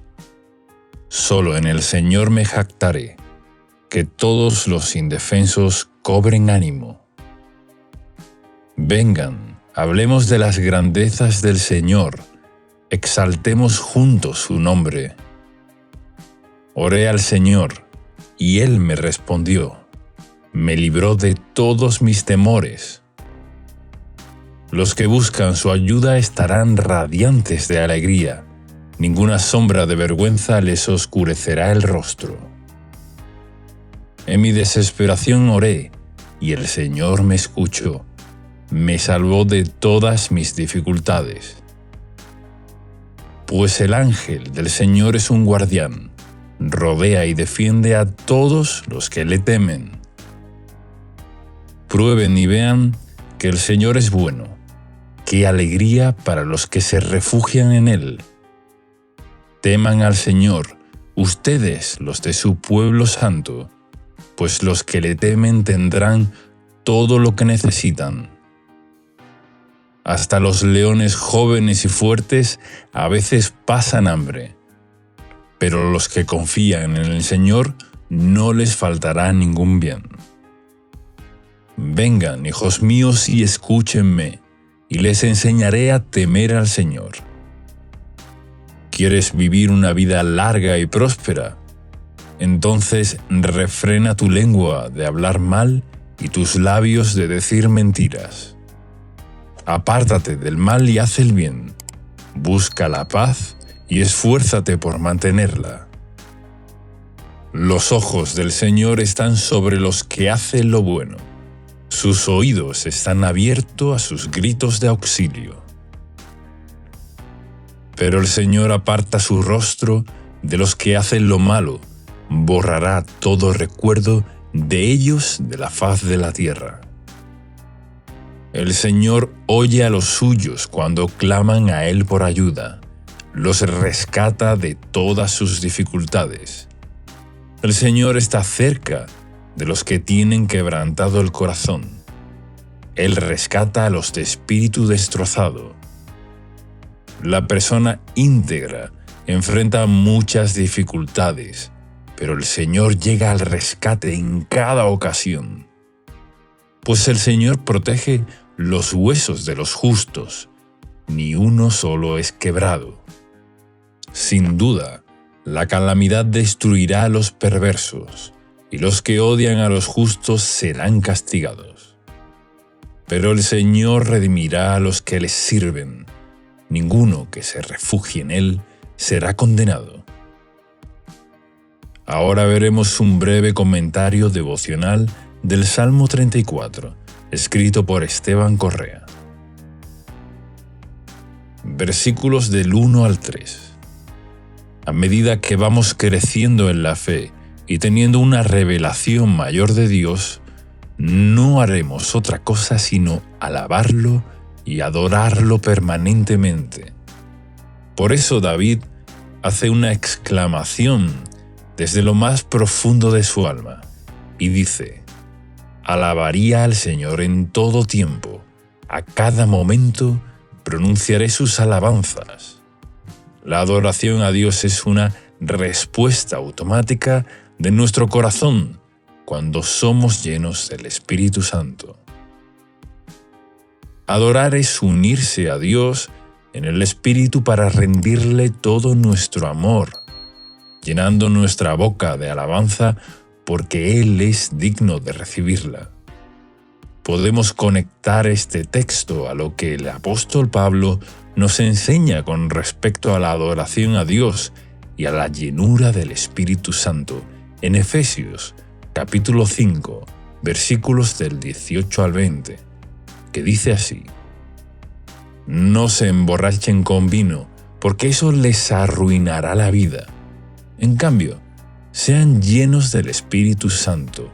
Speaker 1: Solo en el Señor me jactaré, que todos los indefensos cobren ánimo. Vengan, hablemos de las grandezas del Señor, exaltemos juntos su nombre. Oré al Señor, y Él me respondió, me libró de todos mis temores. Los que buscan su ayuda estarán radiantes de alegría, ninguna sombra de vergüenza les oscurecerá el rostro. En mi desesperación oré, y el Señor me escuchó, me salvó de todas mis dificultades. Pues el ángel del Señor es un guardián, rodea y defiende a todos los que le temen. Prueben y vean que el Señor es bueno, qué alegría para los que se refugian en Él. Teman al Señor, ustedes los de su pueblo santo, pues los que le temen tendrán todo lo que necesitan. Hasta los leones jóvenes y fuertes a veces pasan hambre, pero los que confían en el Señor no les faltará ningún bien. Vengan, hijos míos, y escúchenme, y les enseñaré a temer al Señor. ¿Quieres vivir una vida larga y próspera? Entonces refrena tu lengua de hablar mal y tus labios de decir mentiras. Apártate del mal y haz el bien. Busca la paz y esfuérzate por mantenerla. Los ojos del Señor están sobre los que hacen lo bueno. Sus oídos están abiertos a sus gritos de auxilio. Pero el Señor aparta su rostro de los que hacen lo malo, borrará todo recuerdo de ellos de la faz de la tierra. El Señor oye a los suyos cuando claman a Él por ayuda, los rescata de todas sus dificultades. El Señor está cerca de los que tienen quebrantado el corazón. Él rescata a los de espíritu destrozado. La persona íntegra enfrenta muchas dificultades, pero el Señor llega al rescate en cada ocasión. Pues el Señor protege los huesos de los justos, ni uno solo es quebrado. Sin duda, la calamidad destruirá a los perversos, y los que odian a los justos serán castigados. Pero el Señor redimirá a los que les sirven. Ninguno que se refugie en Él será condenado. Ahora veremos un breve comentario devocional del Salmo 34, escrito por Esteban Correa. Versículos del 1 al 3. A medida que vamos creciendo en la fe y teniendo una revelación mayor de Dios, no haremos otra cosa sino alabarlo y adorarlo permanentemente. Por eso David hace una exclamación desde lo más profundo de su alma y dice: alabaría al Señor en todo tiempo, a cada momento pronunciaré sus alabanzas. La adoración a Dios es una respuesta automática de nuestro corazón cuando somos llenos del Espíritu Santo. Adorar es unirse a Dios en el Espíritu para rendirle todo nuestro amor, llenando nuestra boca de alabanza porque Él es digno de recibirla. Podemos conectar este texto a lo que el apóstol Pablo nos enseña con respecto a la adoración a Dios y a la llenura del Espíritu Santo en Efesios capítulo 5, versículos del 18 al 20, que dice así: No se emborrachen con vino, porque eso les arruinará la vida. En cambio, sean llenos del Espíritu Santo,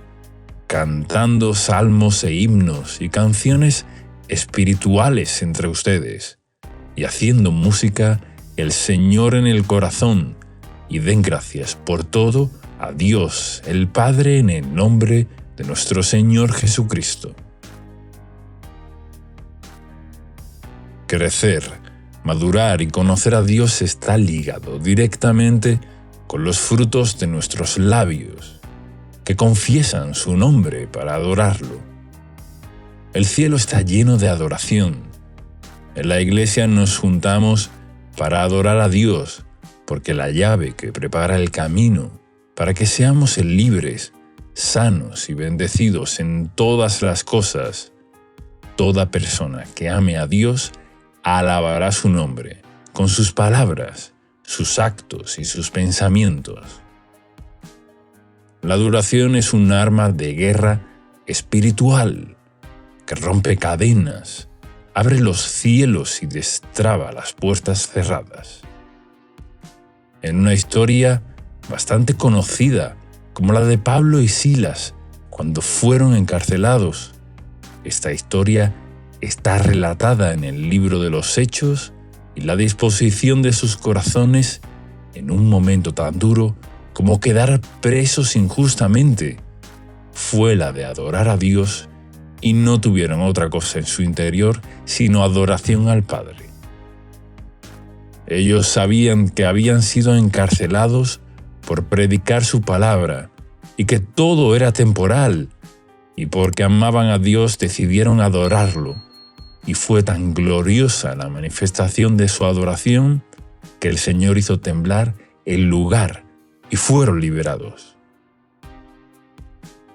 Speaker 1: cantando salmos e himnos y canciones espirituales entre ustedes, y haciendo música el Señor en el corazón, y den gracias por todo a Dios el Padre en el nombre de nuestro Señor Jesucristo. Crecer, madurar y conocer a Dios está ligado directamente con los frutos de nuestros labios, que confiesan su nombre para adorarlo. El cielo está lleno de adoración. En la iglesia nos juntamos para adorar a Dios, porque la llave que prepara el camino para que seamos libres, sanos y bendecidos en todas las cosas. Toda persona que ame a Dios alabará su nombre con sus palabras, sus actos y sus pensamientos. La adoración es un arma de guerra espiritual que rompe cadenas, abre los cielos y destraba las puertas cerradas. En una historia bastante conocida como la de Pablo y Silas cuando fueron encarcelados, esta historia está relatada en el libro de los Hechos y la disposición de sus corazones en un momento tan duro como quedar presos injustamente fue la de adorar a Dios, y no tuvieron otra cosa en su interior sino adoración al Padre. Ellos sabían que habían sido encarcelados por predicar su palabra y que todo era temporal, y porque amaban a Dios decidieron adorarlo, y fue tan gloriosa la manifestación de su adoración que el Señor hizo temblar el lugar y fueron liberados.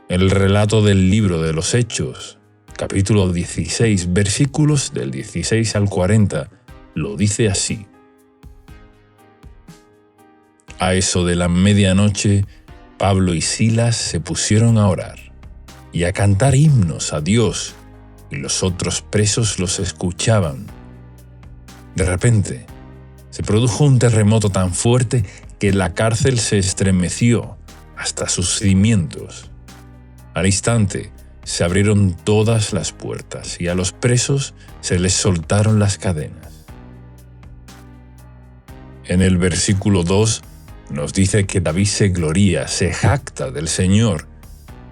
Speaker 1: El relato del libro de los Hechos, capítulo 16, versículos del 16 al 40, lo dice así: A eso de la medianoche, Pablo y Silas se pusieron a orar y a cantar himnos a Dios, y los otros presos los escuchaban. De repente, se produjo un terremoto tan fuerte que la cárcel se estremeció hasta sus cimientos. Al instante, se abrieron todas las puertas y a los presos se les soltaron las cadenas. En el versículo 2 nos dice que David se gloría, se jacta del Señor,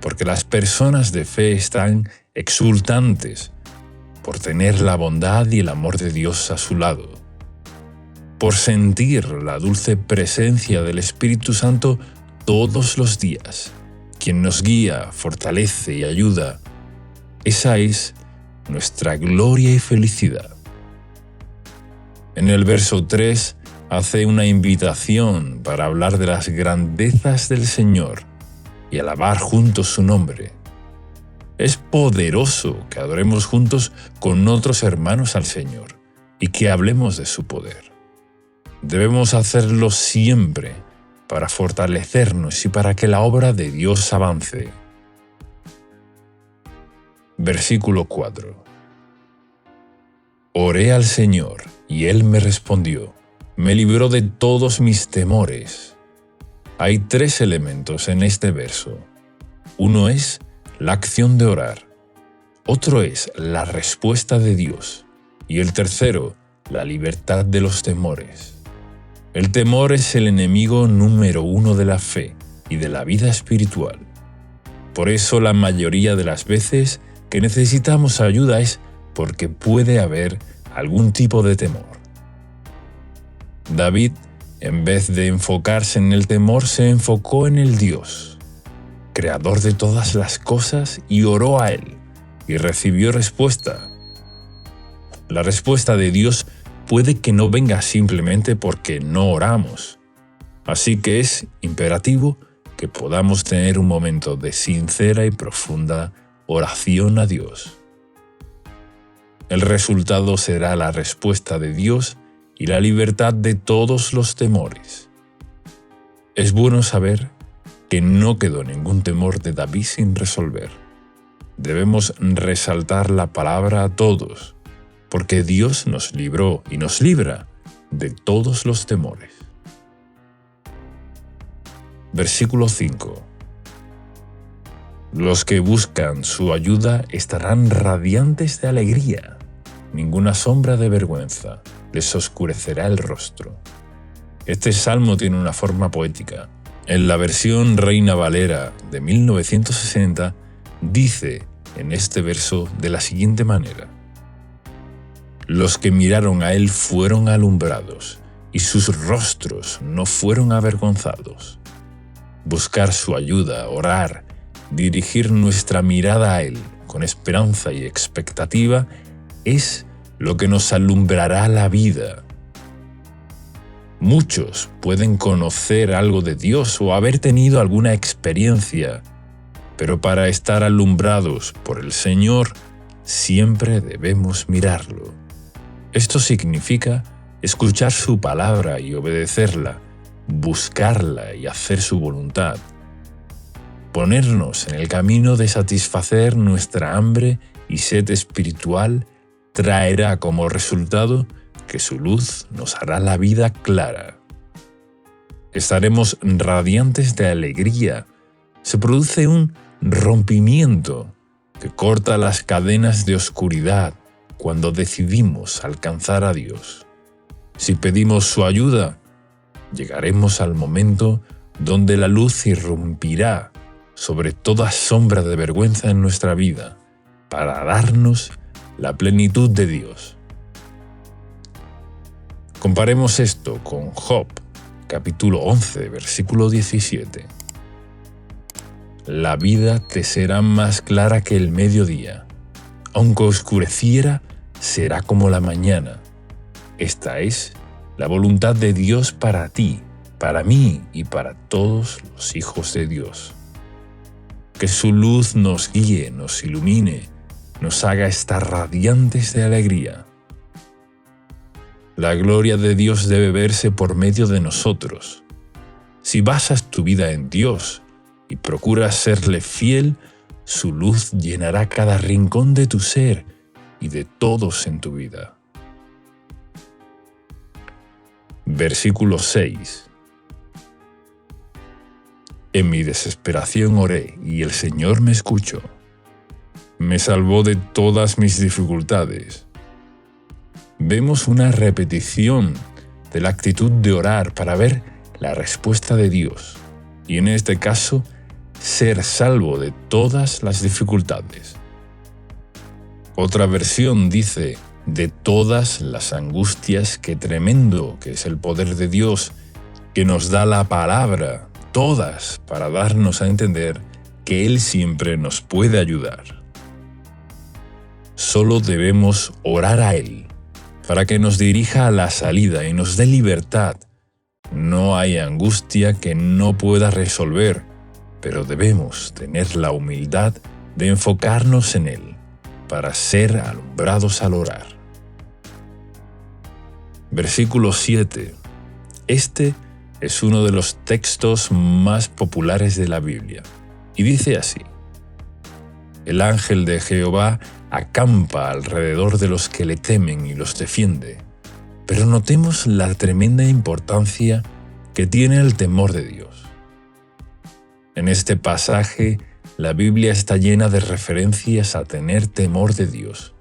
Speaker 1: porque las personas de fe están exultantes por tener la bondad y el amor de Dios a su lado, por sentir la dulce presencia del Espíritu Santo todos los días, quien nos guía, fortalece y ayuda. Esa es nuestra gloria y felicidad. En el verso 3 hace una invitación para hablar de las grandezas del Señor y alabar juntos su nombre. Es poderoso que adoremos juntos con otros hermanos al Señor y que hablemos de su poder. Debemos hacerlo siempre para fortalecernos y para que la obra de Dios avance. Versículo 4. Oré al Señor y Él me respondió, me libró de todos mis temores. Hay 3 elementos en este verso. Uno es la acción de orar, otro es la respuesta de Dios y el tercero, la libertad de los temores. El temor es el enemigo número 1 de la fe y de la vida espiritual. Por eso la mayoría de las veces que necesitamos ayuda es porque puede haber algún tipo de temor. David, en vez de enfocarse en el temor, se enfocó en el Dios. creador de todas las cosas, y oró a Él, y recibió respuesta. La respuesta de Dios puede que no venga simplemente porque no oramos. Así que es imperativo que podamos tener un momento de sincera y profunda oración a Dios. El resultado será la respuesta de Dios y la libertad de todos los temores. Es bueno saber que no quedó ningún temor de David sin resolver. Debemos resaltar la palabra a todos, porque Dios nos libró y nos libra de todos los temores. Versículo 5. Los que buscan su ayuda estarán radiantes de alegría. Ninguna sombra de vergüenza les oscurecerá el rostro. Este salmo tiene una forma poética. En la versión Reina Valera de 1960 dice en este verso de la siguiente manera: los que miraron a él fueron alumbrados, y sus rostros no fueron avergonzados. Buscar su ayuda, orar, dirigir nuestra mirada a él con esperanza y expectativa es lo que nos alumbrará la vida. Muchos pueden conocer algo de Dios o haber tenido alguna experiencia, pero para estar alumbrados por el Señor siempre debemos mirarlo. Esto significa escuchar su palabra y obedecerla, buscarla y hacer su voluntad. Ponernos en el camino de satisfacer nuestra hambre y sed espiritual traerá como resultado que su luz nos hará la vida clara. Estaremos radiantes de alegría. Se produce un rompimiento que corta las cadenas de oscuridad cuando decidimos alcanzar a Dios. Si pedimos su ayuda, llegaremos al momento donde la luz irrumpirá sobre toda sombra de vergüenza en nuestra vida para darnos la plenitud de Dios. Comparemos esto con Job, capítulo 11, versículo 17. La vida te será más clara que el mediodía. Aunque oscureciera, será como la mañana. Esta es la voluntad de Dios para ti, para mí y para todos los hijos de Dios. Que su luz nos guíe, nos ilumine, nos haga estar radiantes de alegría. La gloria de Dios debe verse por medio de nosotros. Si basas tu vida en Dios y procuras serle fiel, su luz llenará cada rincón de tu ser y de todos en tu vida. Versículo 6. En mi desesperación oré y el Señor me escuchó. Me salvó de todas mis dificultades. Vemos una repetición de la actitud de orar para ver la respuesta de Dios, y en este caso, ser salvo de todas las dificultades. Otra versión dice, de todas las angustias, qué tremendo que es el poder de Dios, que nos da la palabra, todas, para darnos a entender que Él siempre nos puede ayudar. Solo debemos orar a Él, para que nos dirija a la salida y nos dé libertad. No hay angustia que no pueda resolver, pero debemos tener la humildad de enfocarnos en Él, para ser alumbrados al orar. Versículo 7. Este es uno de los textos más populares de la Biblia, y dice así: el ángel de Jehová acampa alrededor de los que le temen y los defiende. Pero notemos la tremenda importancia que tiene el temor de Dios. En este pasaje, la Biblia está llena de referencias a tener temor de Dios,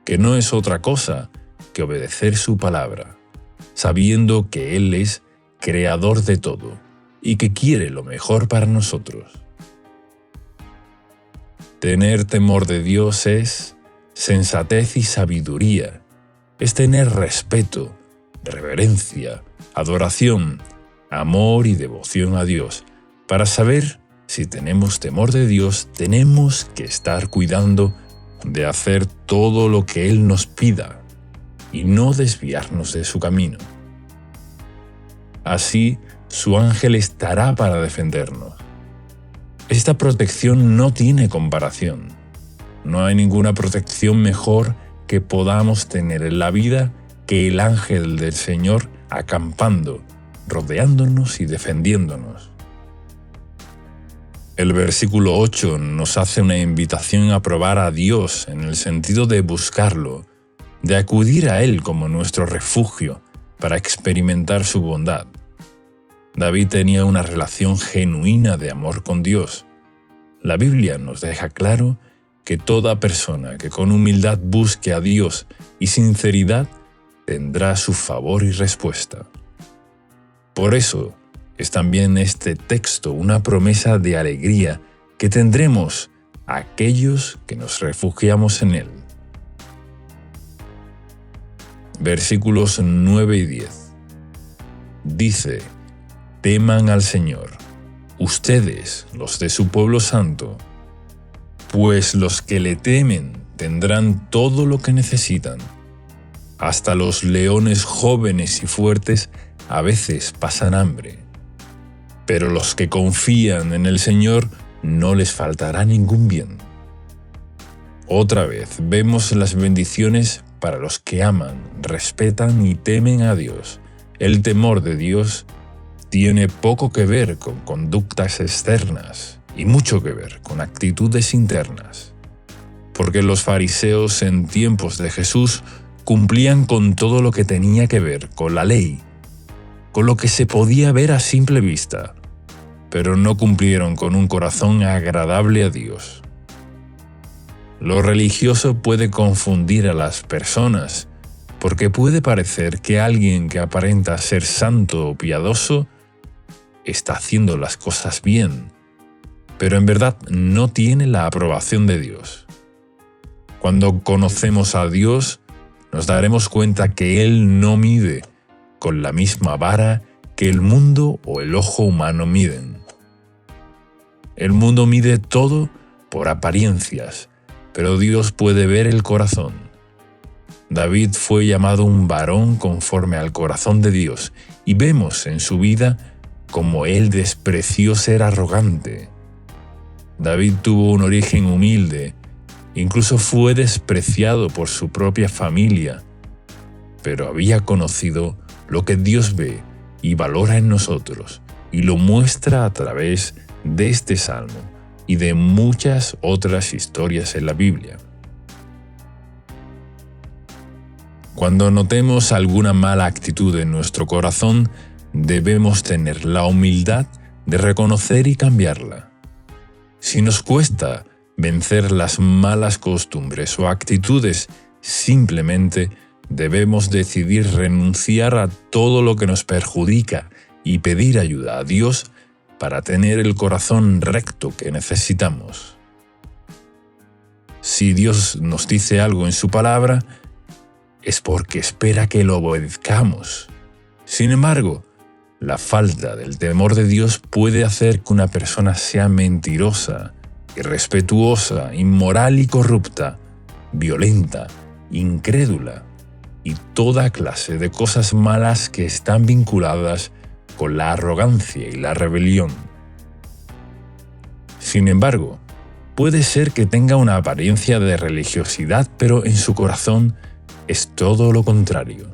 Speaker 1: que no es otra cosa que obedecer su palabra, sabiendo que Él es creador de todo y que quiere lo mejor para nosotros. Tener temor de Dios es sensatez y sabiduría, es tener respeto, reverencia, adoración, amor y devoción a Dios, para saber si tenemos temor de Dios, tenemos que estar cuidando de hacer todo lo que Él nos pida y no desviarnos de su camino. Así, su ángel estará para defendernos. Esta protección no tiene comparación. No hay ninguna protección mejor que podamos tener en la vida que el ángel del Señor acampando, rodeándonos y defendiéndonos. El versículo 8 nos hace una invitación a probar a Dios en el sentido de buscarlo, de acudir a Él como nuestro refugio para experimentar su bondad. David tenía una relación genuina de amor con Dios. La Biblia nos deja claro que toda persona que con humildad busque a Dios y sinceridad tendrá su favor y respuesta. Por eso es también este texto una promesa de alegría que tendremos a aquellos que nos refugiamos en Él. Versículos 9 y 10. Dice: teman al Señor, ustedes, los de su pueblo santo, pues los que le temen tendrán todo lo que necesitan. Hasta los leones jóvenes y fuertes a veces pasan hambre, pero los que confían en el Señor no les faltará ningún bien. Otra vez vemos las bendiciones para los que aman, respetan y temen a Dios. El temor de Dios tiene poco que ver con conductas externas y mucho que ver con actitudes internas. Porque los fariseos en tiempos de Jesús cumplían con todo lo que tenía que ver con la ley, con lo que se podía ver a simple vista, pero no cumplieron con un corazón agradable a Dios. Lo religioso puede confundir a las personas, porque puede parecer que alguien que aparenta ser santo o piadoso está haciendo las cosas bien, pero en verdad no tiene la aprobación de Dios. Cuando conocemos a Dios, nos daremos cuenta que Él no mide con la misma vara que el mundo o el ojo humano miden. El mundo mide todo por apariencias, pero Dios puede ver el corazón. David fue llamado un varón conforme al corazón de Dios, y vemos en su vida cómo él despreció ser arrogante. David tuvo un origen humilde, incluso fue despreciado por su propia familia, pero había conocido lo que Dios ve y valora en nosotros, y lo muestra a través de este salmo y de muchas otras historias en la Biblia. Cuando notemos alguna mala actitud en nuestro corazón, debemos tener la humildad de reconocer y cambiarla. Si nos cuesta vencer las malas costumbres o actitudes, simplemente debemos decidir renunciar a todo lo que nos perjudica y pedir ayuda a Dios para tener el corazón recto que necesitamos. Si Dios nos dice algo en su palabra, es porque espera que lo obedezcamos. Sin embargo, la falta del temor de Dios puede hacer que una persona sea mentirosa, irrespetuosa, inmoral y corrupta, violenta, incrédula y toda clase de cosas malas que están vinculadas con la arrogancia y la rebelión. Sin embargo, puede ser que tenga una apariencia de religiosidad, pero en su corazón es todo lo contrario.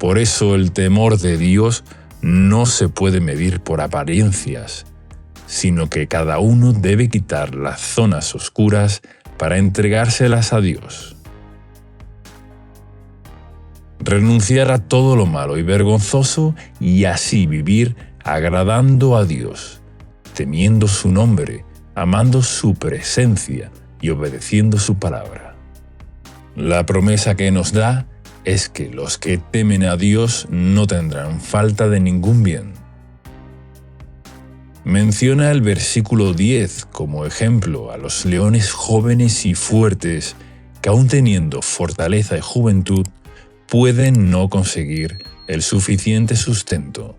Speaker 1: Por eso el temor de Dios no se puede medir por apariencias, sino que cada uno debe quitar las zonas oscuras para entregárselas a Dios. Renunciar a todo lo malo y vergonzoso y así vivir agradando a Dios, temiendo su nombre, amando su presencia y obedeciendo su palabra. La promesa que nos da es que los que temen a Dios no tendrán falta de ningún bien. Menciona el versículo 10 como ejemplo a los leones jóvenes y fuertes que, aun teniendo fortaleza y juventud, pueden no conseguir el suficiente sustento.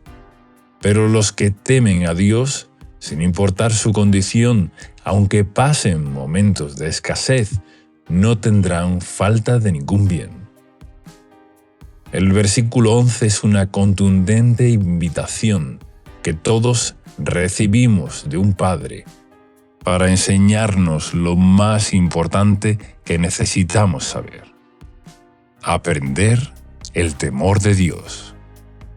Speaker 1: Pero los que temen a Dios Sin importar su condición, aunque pasen momentos de escasez, no tendrán falta de ningún bien. El versículo 11 es una contundente invitación que todos recibimos de un Padre para enseñarnos lo más importante que necesitamos saber: aprender el temor de Dios.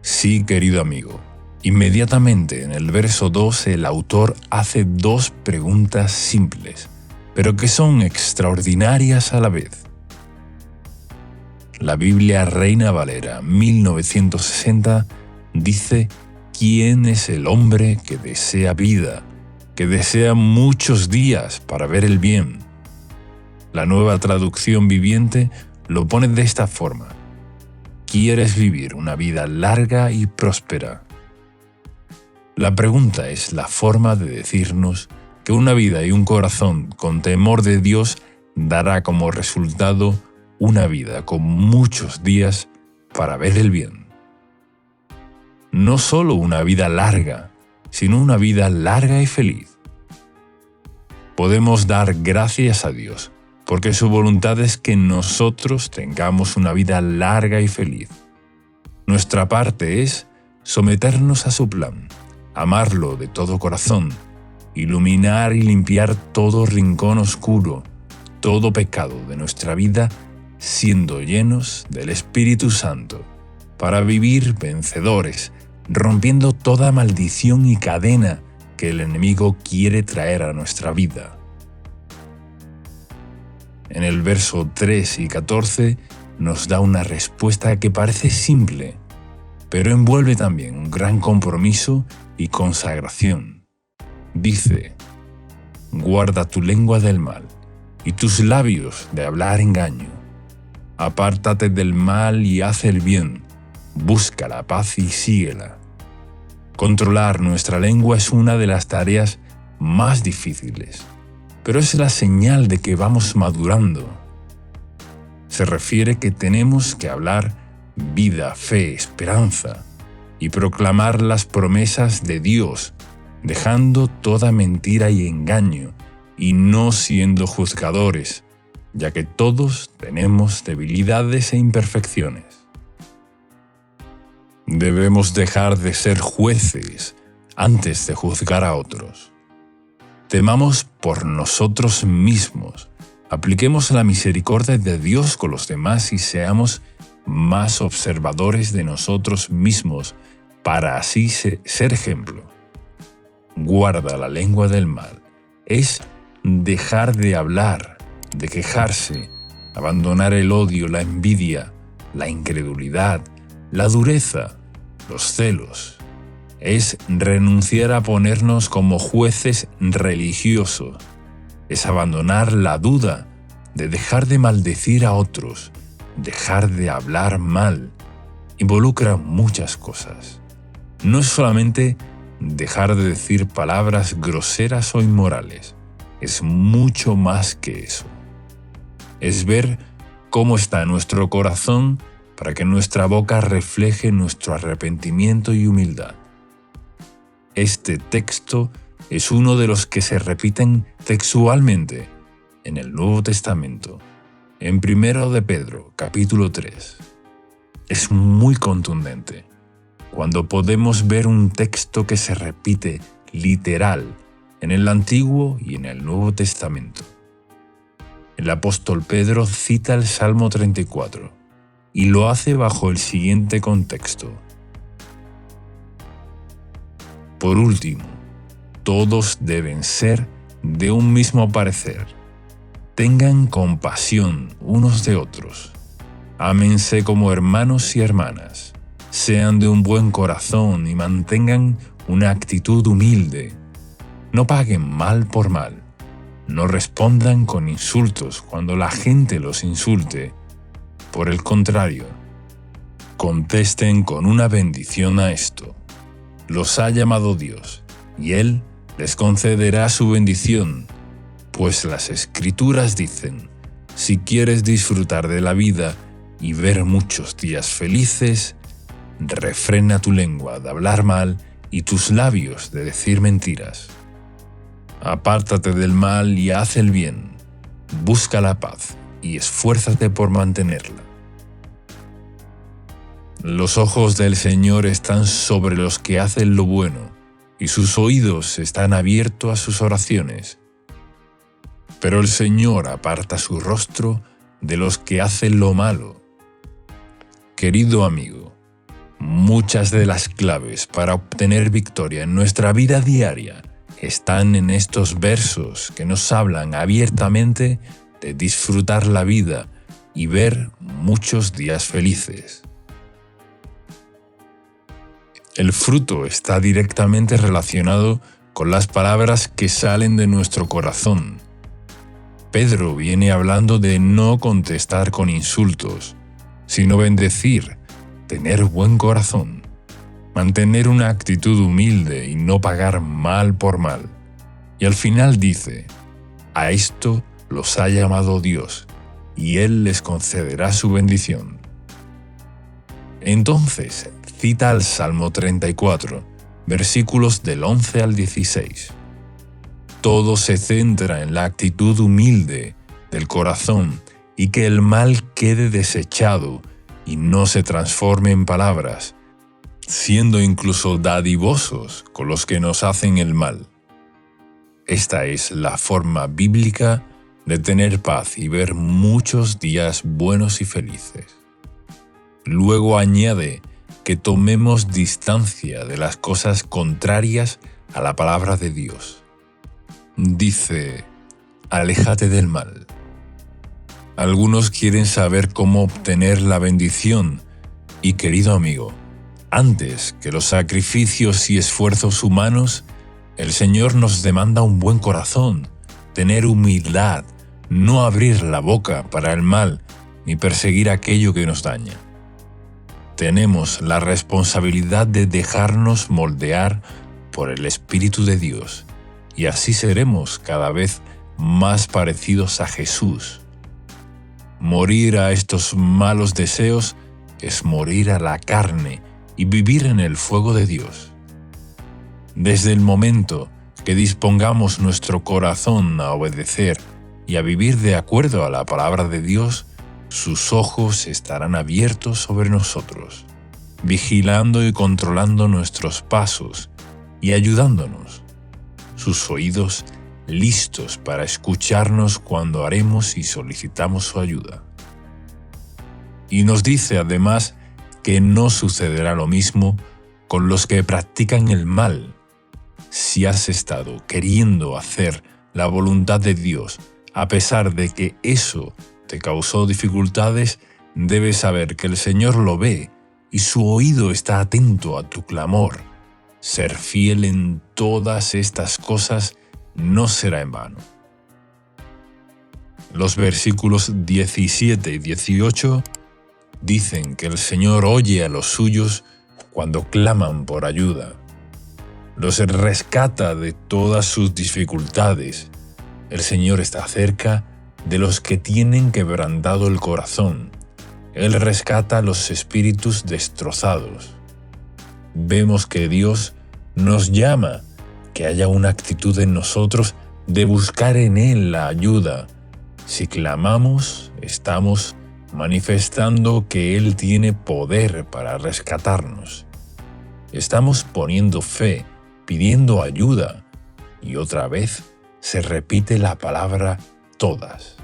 Speaker 1: Sí, querido amigo, inmediatamente en el verso 12 el autor hace dos preguntas simples, pero que son extraordinarias a la vez. La Biblia Reina Valera 1960 dice: ¿quién es el hombre que desea vida, que desea muchos días para ver el bien? La Nueva Traducción Viviente lo pone de esta forma: ¿quieres vivir una vida larga y próspera? La pregunta es la forma de decirnos que una vida y un corazón con temor de Dios dará como resultado una vida con muchos días para ver el bien. No solo una vida larga, sino una vida larga y feliz. Podemos dar gracias a Dios, porque su voluntad es que nosotros tengamos una vida larga y feliz. Nuestra parte es someternos a su plan, amarlo de todo corazón, iluminar y limpiar todo rincón oscuro, todo pecado de nuestra vida, siendo llenos del Espíritu Santo, para vivir vencedores, rompiendo toda maldición y cadena que el enemigo quiere traer a nuestra vida. En el verso 3 y 14 nos da una respuesta que parece simple, pero envuelve también un gran compromiso y consagración. Dice: guarda tu lengua del mal y tus labios de hablar engaño. Apártate del mal y haz el bien, busca la paz y síguela. Controlar nuestra lengua es una de las tareas más difíciles, pero es la señal de que vamos madurando. Se refiere que tenemos que hablar vida, fe, esperanza y proclamar las promesas de Dios, dejando toda mentira y engaño y no siendo juzgadores, ya que todos tenemos debilidades e imperfecciones. Debemos dejar de ser jueces antes de juzgar a otros. Temamos por nosotros mismos, apliquemos la misericordia de Dios con los demás y seamos más observadores de nosotros mismos para así ser ejemplo. Guarda la lengua del mal es dejar de hablar, de quejarse, abandonar el odio, la envidia, la incredulidad, la dureza, los celos. Es renunciar a ponernos como jueces religiosos. Es abandonar la duda, de dejar de maldecir a otros, dejar de hablar mal. Involucra muchas cosas. No es solamente dejar de decir palabras groseras o inmorales. Es mucho más que eso. Es ver cómo está nuestro corazón para que nuestra boca refleje nuestro arrepentimiento y humildad. Este texto es uno de los que se repiten textualmente en el Nuevo Testamento, en 1 de Pedro, capítulo 3. Es muy contundente cuando podemos ver un texto que se repite literal en el Antiguo y en el Nuevo Testamento. El apóstol Pedro cita el Salmo 34 y lo hace bajo el siguiente contexto. Por último, todos deben ser de un mismo parecer. Tengan compasión unos de otros. Ámense como hermanos y hermanas. Sean de un buen corazón y mantengan una actitud humilde. No paguen mal por mal. No respondan con insultos cuando la gente los insulte. Por el contrario, contesten con una bendición a esto. Los ha llamado Dios, y Él les concederá su bendición, pues las Escrituras dicen: si quieres disfrutar de la vida y ver muchos días felices, refrena tu lengua de hablar mal y tus labios de decir mentiras. Apártate del mal y haz el bien. Busca la paz y esfuérzate por mantenerla. Los ojos del Señor están sobre los que hacen lo bueno, y sus oídos están abiertos a sus oraciones. Pero el Señor aparta su rostro de los que hacen lo malo. Querido amigo, muchas de las claves para obtener victoria en nuestra vida diaria están en estos versos que nos hablan abiertamente de disfrutar la vida y ver muchos días felices. El fruto está directamente relacionado con las palabras que salen de nuestro corazón. Pedro viene hablando de no contestar con insultos, sino bendecir, tener buen corazón, mantener una actitud humilde y no pagar mal por mal. Y al final dice, a esto los ha llamado Dios, y Él les concederá su bendición. Entonces, cita al Salmo 34, versículos del 11 al 16. Todo se centra en la actitud humilde del corazón y que el mal quede desechado y no se transforme en palabras, siendo incluso dadivosos con los que nos hacen el mal. Esta es la forma bíblica de tener paz y ver muchos días buenos y felices. Luego añade que tomemos distancia de las cosas contrarias a la palabra de Dios. Dice, aléjate del mal. Algunos quieren saber cómo obtener la bendición, y querido amigo, antes que los sacrificios y esfuerzos humanos, el Señor nos demanda un buen corazón, tener humildad, no abrir la boca para el mal, ni perseguir aquello que nos daña. Tenemos la responsabilidad de dejarnos moldear por el Espíritu de Dios, y así seremos cada vez más parecidos a Jesús. Morir a estos malos deseos es morir a la carne y vivir en el fuego de Dios. Desde el momento que dispongamos nuestro corazón a obedecer y a vivir de acuerdo a la palabra de Dios, sus ojos estarán abiertos sobre nosotros, vigilando y controlando nuestros pasos y ayudándonos. Sus oídos listos para escucharnos cuando haremos y solicitamos su ayuda. Y nos dice además que no sucederá lo mismo con los que practican el mal. Si has estado queriendo hacer la voluntad de Dios, a pesar de que eso te causó dificultades, debes saber que el Señor lo ve y su oído está atento a tu clamor. Ser fiel en todas estas cosas no será en vano. Los versículos 17 y 18 dicen que el Señor oye a los suyos cuando claman por ayuda. Los rescata de todas sus dificultades. El Señor está cerca de los que tienen quebrantado el corazón. Él rescata a los espíritus destrozados. Vemos que Dios nos llama, que haya una actitud en nosotros de buscar en Él la ayuda. Si clamamos, estamos manifestando que Él tiene poder para rescatarnos. Estamos poniendo fe, pidiendo ayuda, y otra vez se repite la palabra todas.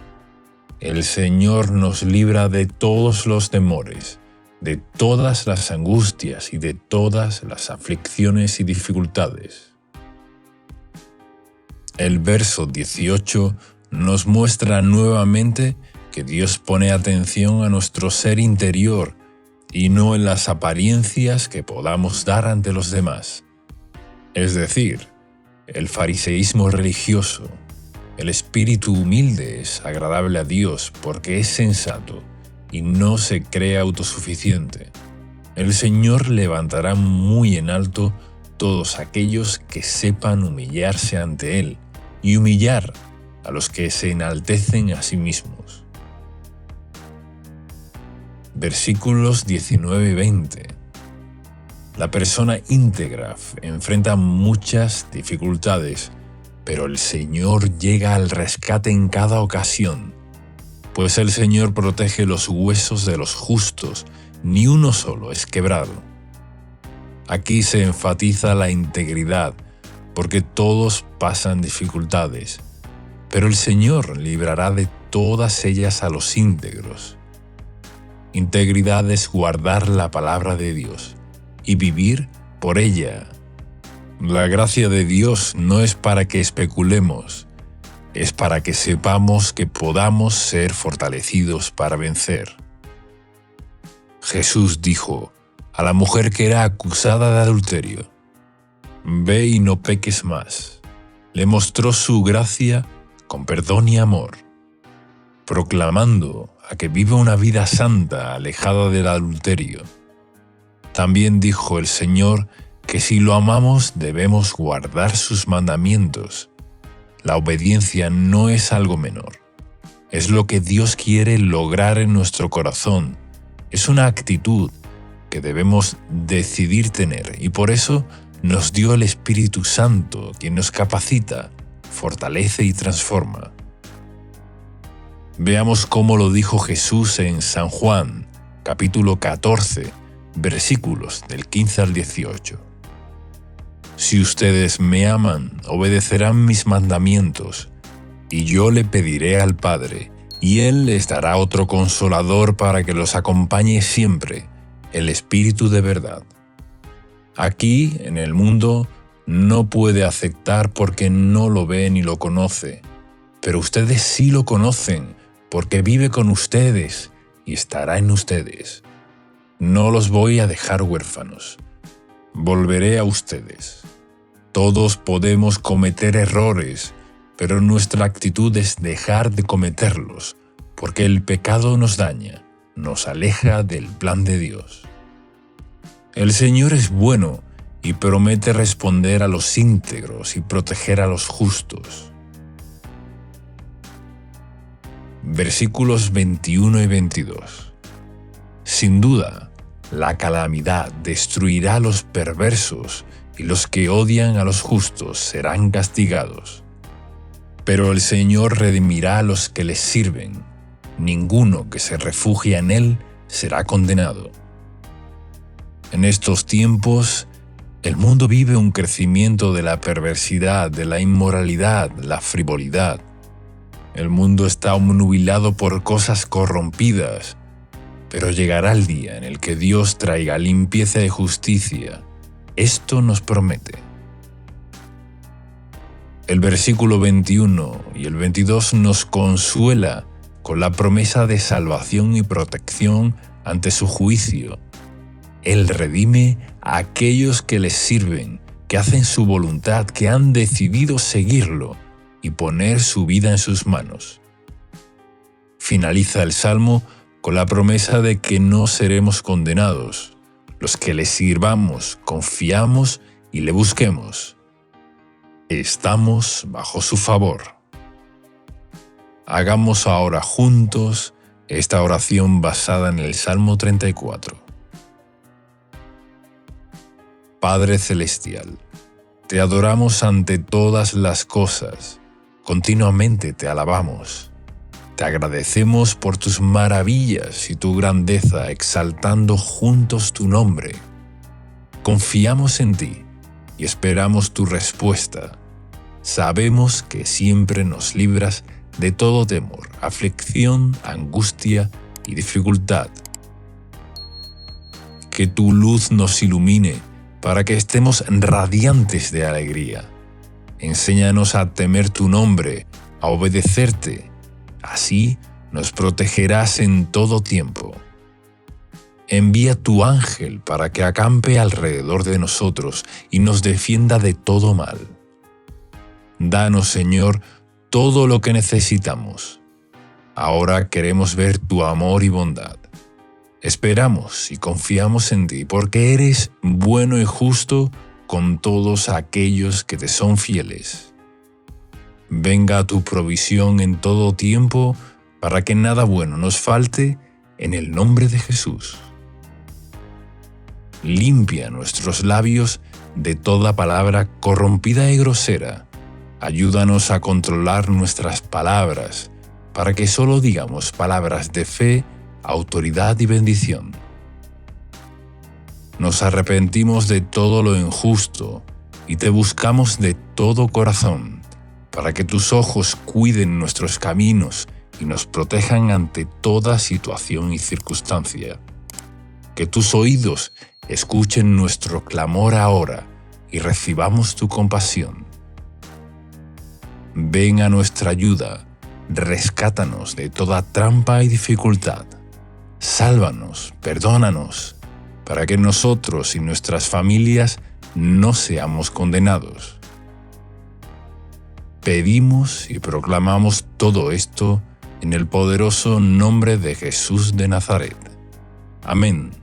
Speaker 1: El Señor nos libra de todos los temores, de todas las angustias y de todas las aflicciones y dificultades. El verso 18 nos muestra nuevamente que Dios pone atención a nuestro ser interior y no en las apariencias que podamos dar ante los demás. Es decir, el fariseísmo religioso. El espíritu humilde es agradable a Dios porque es sensato y no se cree autosuficiente. El Señor levantará muy en alto todos aquellos que sepan humillarse ante Él y humillar a los que se enaltecen a sí mismos. Versículos 19 y 20. La persona íntegra enfrenta muchas dificultades, pero el Señor llega al rescate en cada ocasión, pues el Señor protege los huesos de los justos, ni uno solo es quebrado. Aquí se enfatiza la integridad, porque todos pasan dificultades, pero el Señor librará de todas ellas a los íntegros. Integridad es guardar la palabra de Dios y vivir por ella. La gracia de Dios no es para que especulemos, es para que sepamos que podamos ser fortalecidos para vencer. Jesús dijo a la mujer que era acusada de adulterio: «Ve y no peques más». Le mostró su gracia con perdón y amor, proclamando a que viva una vida santa, alejada del adulterio. También dijo el Señor que si lo amamos debemos guardar sus mandamientos. La obediencia no es algo menor. Es lo que Dios quiere lograr en nuestro corazón. Es una actitud que debemos decidir tener, y por eso nos dio el Espíritu Santo, quien nos capacita, fortalece y transforma. Veamos cómo lo dijo Jesús en San Juan, capítulo 14, versículos del 15 al 18. «Si ustedes me aman, obedecerán mis mandamientos, y yo le pediré al Padre, y Él les dará otro consolador para que los acompañe siempre, el Espíritu de verdad. Aquí, en el mundo, no puede aceptar porque no lo ve ni lo conoce, pero ustedes sí lo conocen, porque vive con ustedes y estará en ustedes. No los voy a dejar huérfanos. Volveré a ustedes. Todos podemos cometer errores, pero nuestra actitud es dejar de cometerlos, porque el pecado nos daña, nos aleja del plan de Dios. El Señor es bueno y promete responder a los íntegros y proteger a los justos». Versículos 21 y 22. «Sin duda, la calamidad destruirá a los perversos, y los que odian a los justos serán castigados. Pero el Señor redimirá a los que les sirven. Ninguno que se refugie en Él será condenado». En estos tiempos, el mundo vive un crecimiento de la perversidad, de la inmoralidad, la frivolidad. El mundo está obnubilado por cosas corrompidas, pero llegará el día en el que Dios traiga limpieza y justicia. Esto nos promete. El versículo 21 y el 22 nos consuela con la promesa de salvación y protección ante su juicio. Él redime a aquellos que les sirven, que hacen su voluntad, que han decidido seguirlo y poner su vida en sus manos. Finaliza el Salmo con la promesa de que no seremos condenados, los que le sirvamos, confiamos y le busquemos. Estamos bajo su favor. Hagamos ahora juntos esta oración basada en el Salmo 34. Padre Celestial, te adoramos ante todas las cosas, continuamente te alabamos. Te agradecemos por tus maravillas y tu grandeza, exaltando juntos tu nombre. Confiamos en ti y esperamos tu respuesta. Sabemos que siempre nos libras de todo temor, aflicción, angustia y dificultad. Que tu luz nos ilumine para que estemos radiantes de alegría. Enséñanos a temer tu nombre, a obedecerte. Así nos protegerás en todo tiempo. Envía tu ángel para que acampe alrededor de nosotros y nos defienda de todo mal. Danos, Señor, todo lo que necesitamos. Ahora queremos ver tu amor y bondad. Esperamos y confiamos en ti porque eres bueno y justo con todos aquellos que te son fieles. Venga tu provisión en todo tiempo para que nada bueno nos falte, en el nombre de Jesús. Limpia nuestros labios de toda palabra corrompida y grosera. Ayúdanos a controlar nuestras palabras, para que solo digamos palabras de fe, autoridad y bendición. Nos arrepentimos de todo lo injusto y te buscamos de todo corazón, para que tus ojos cuiden nuestros caminos y nos protejan ante toda situación y circunstancia. Que tus oídos escuchen nuestro clamor ahora y recibamos tu compasión. Ven a nuestra ayuda, rescátanos de toda trampa y dificultad. Sálvanos, perdónanos, para que nosotros y nuestras familias no seamos condenados. Pedimos y proclamamos todo esto en el poderoso nombre de Jesús de Nazaret. Amén.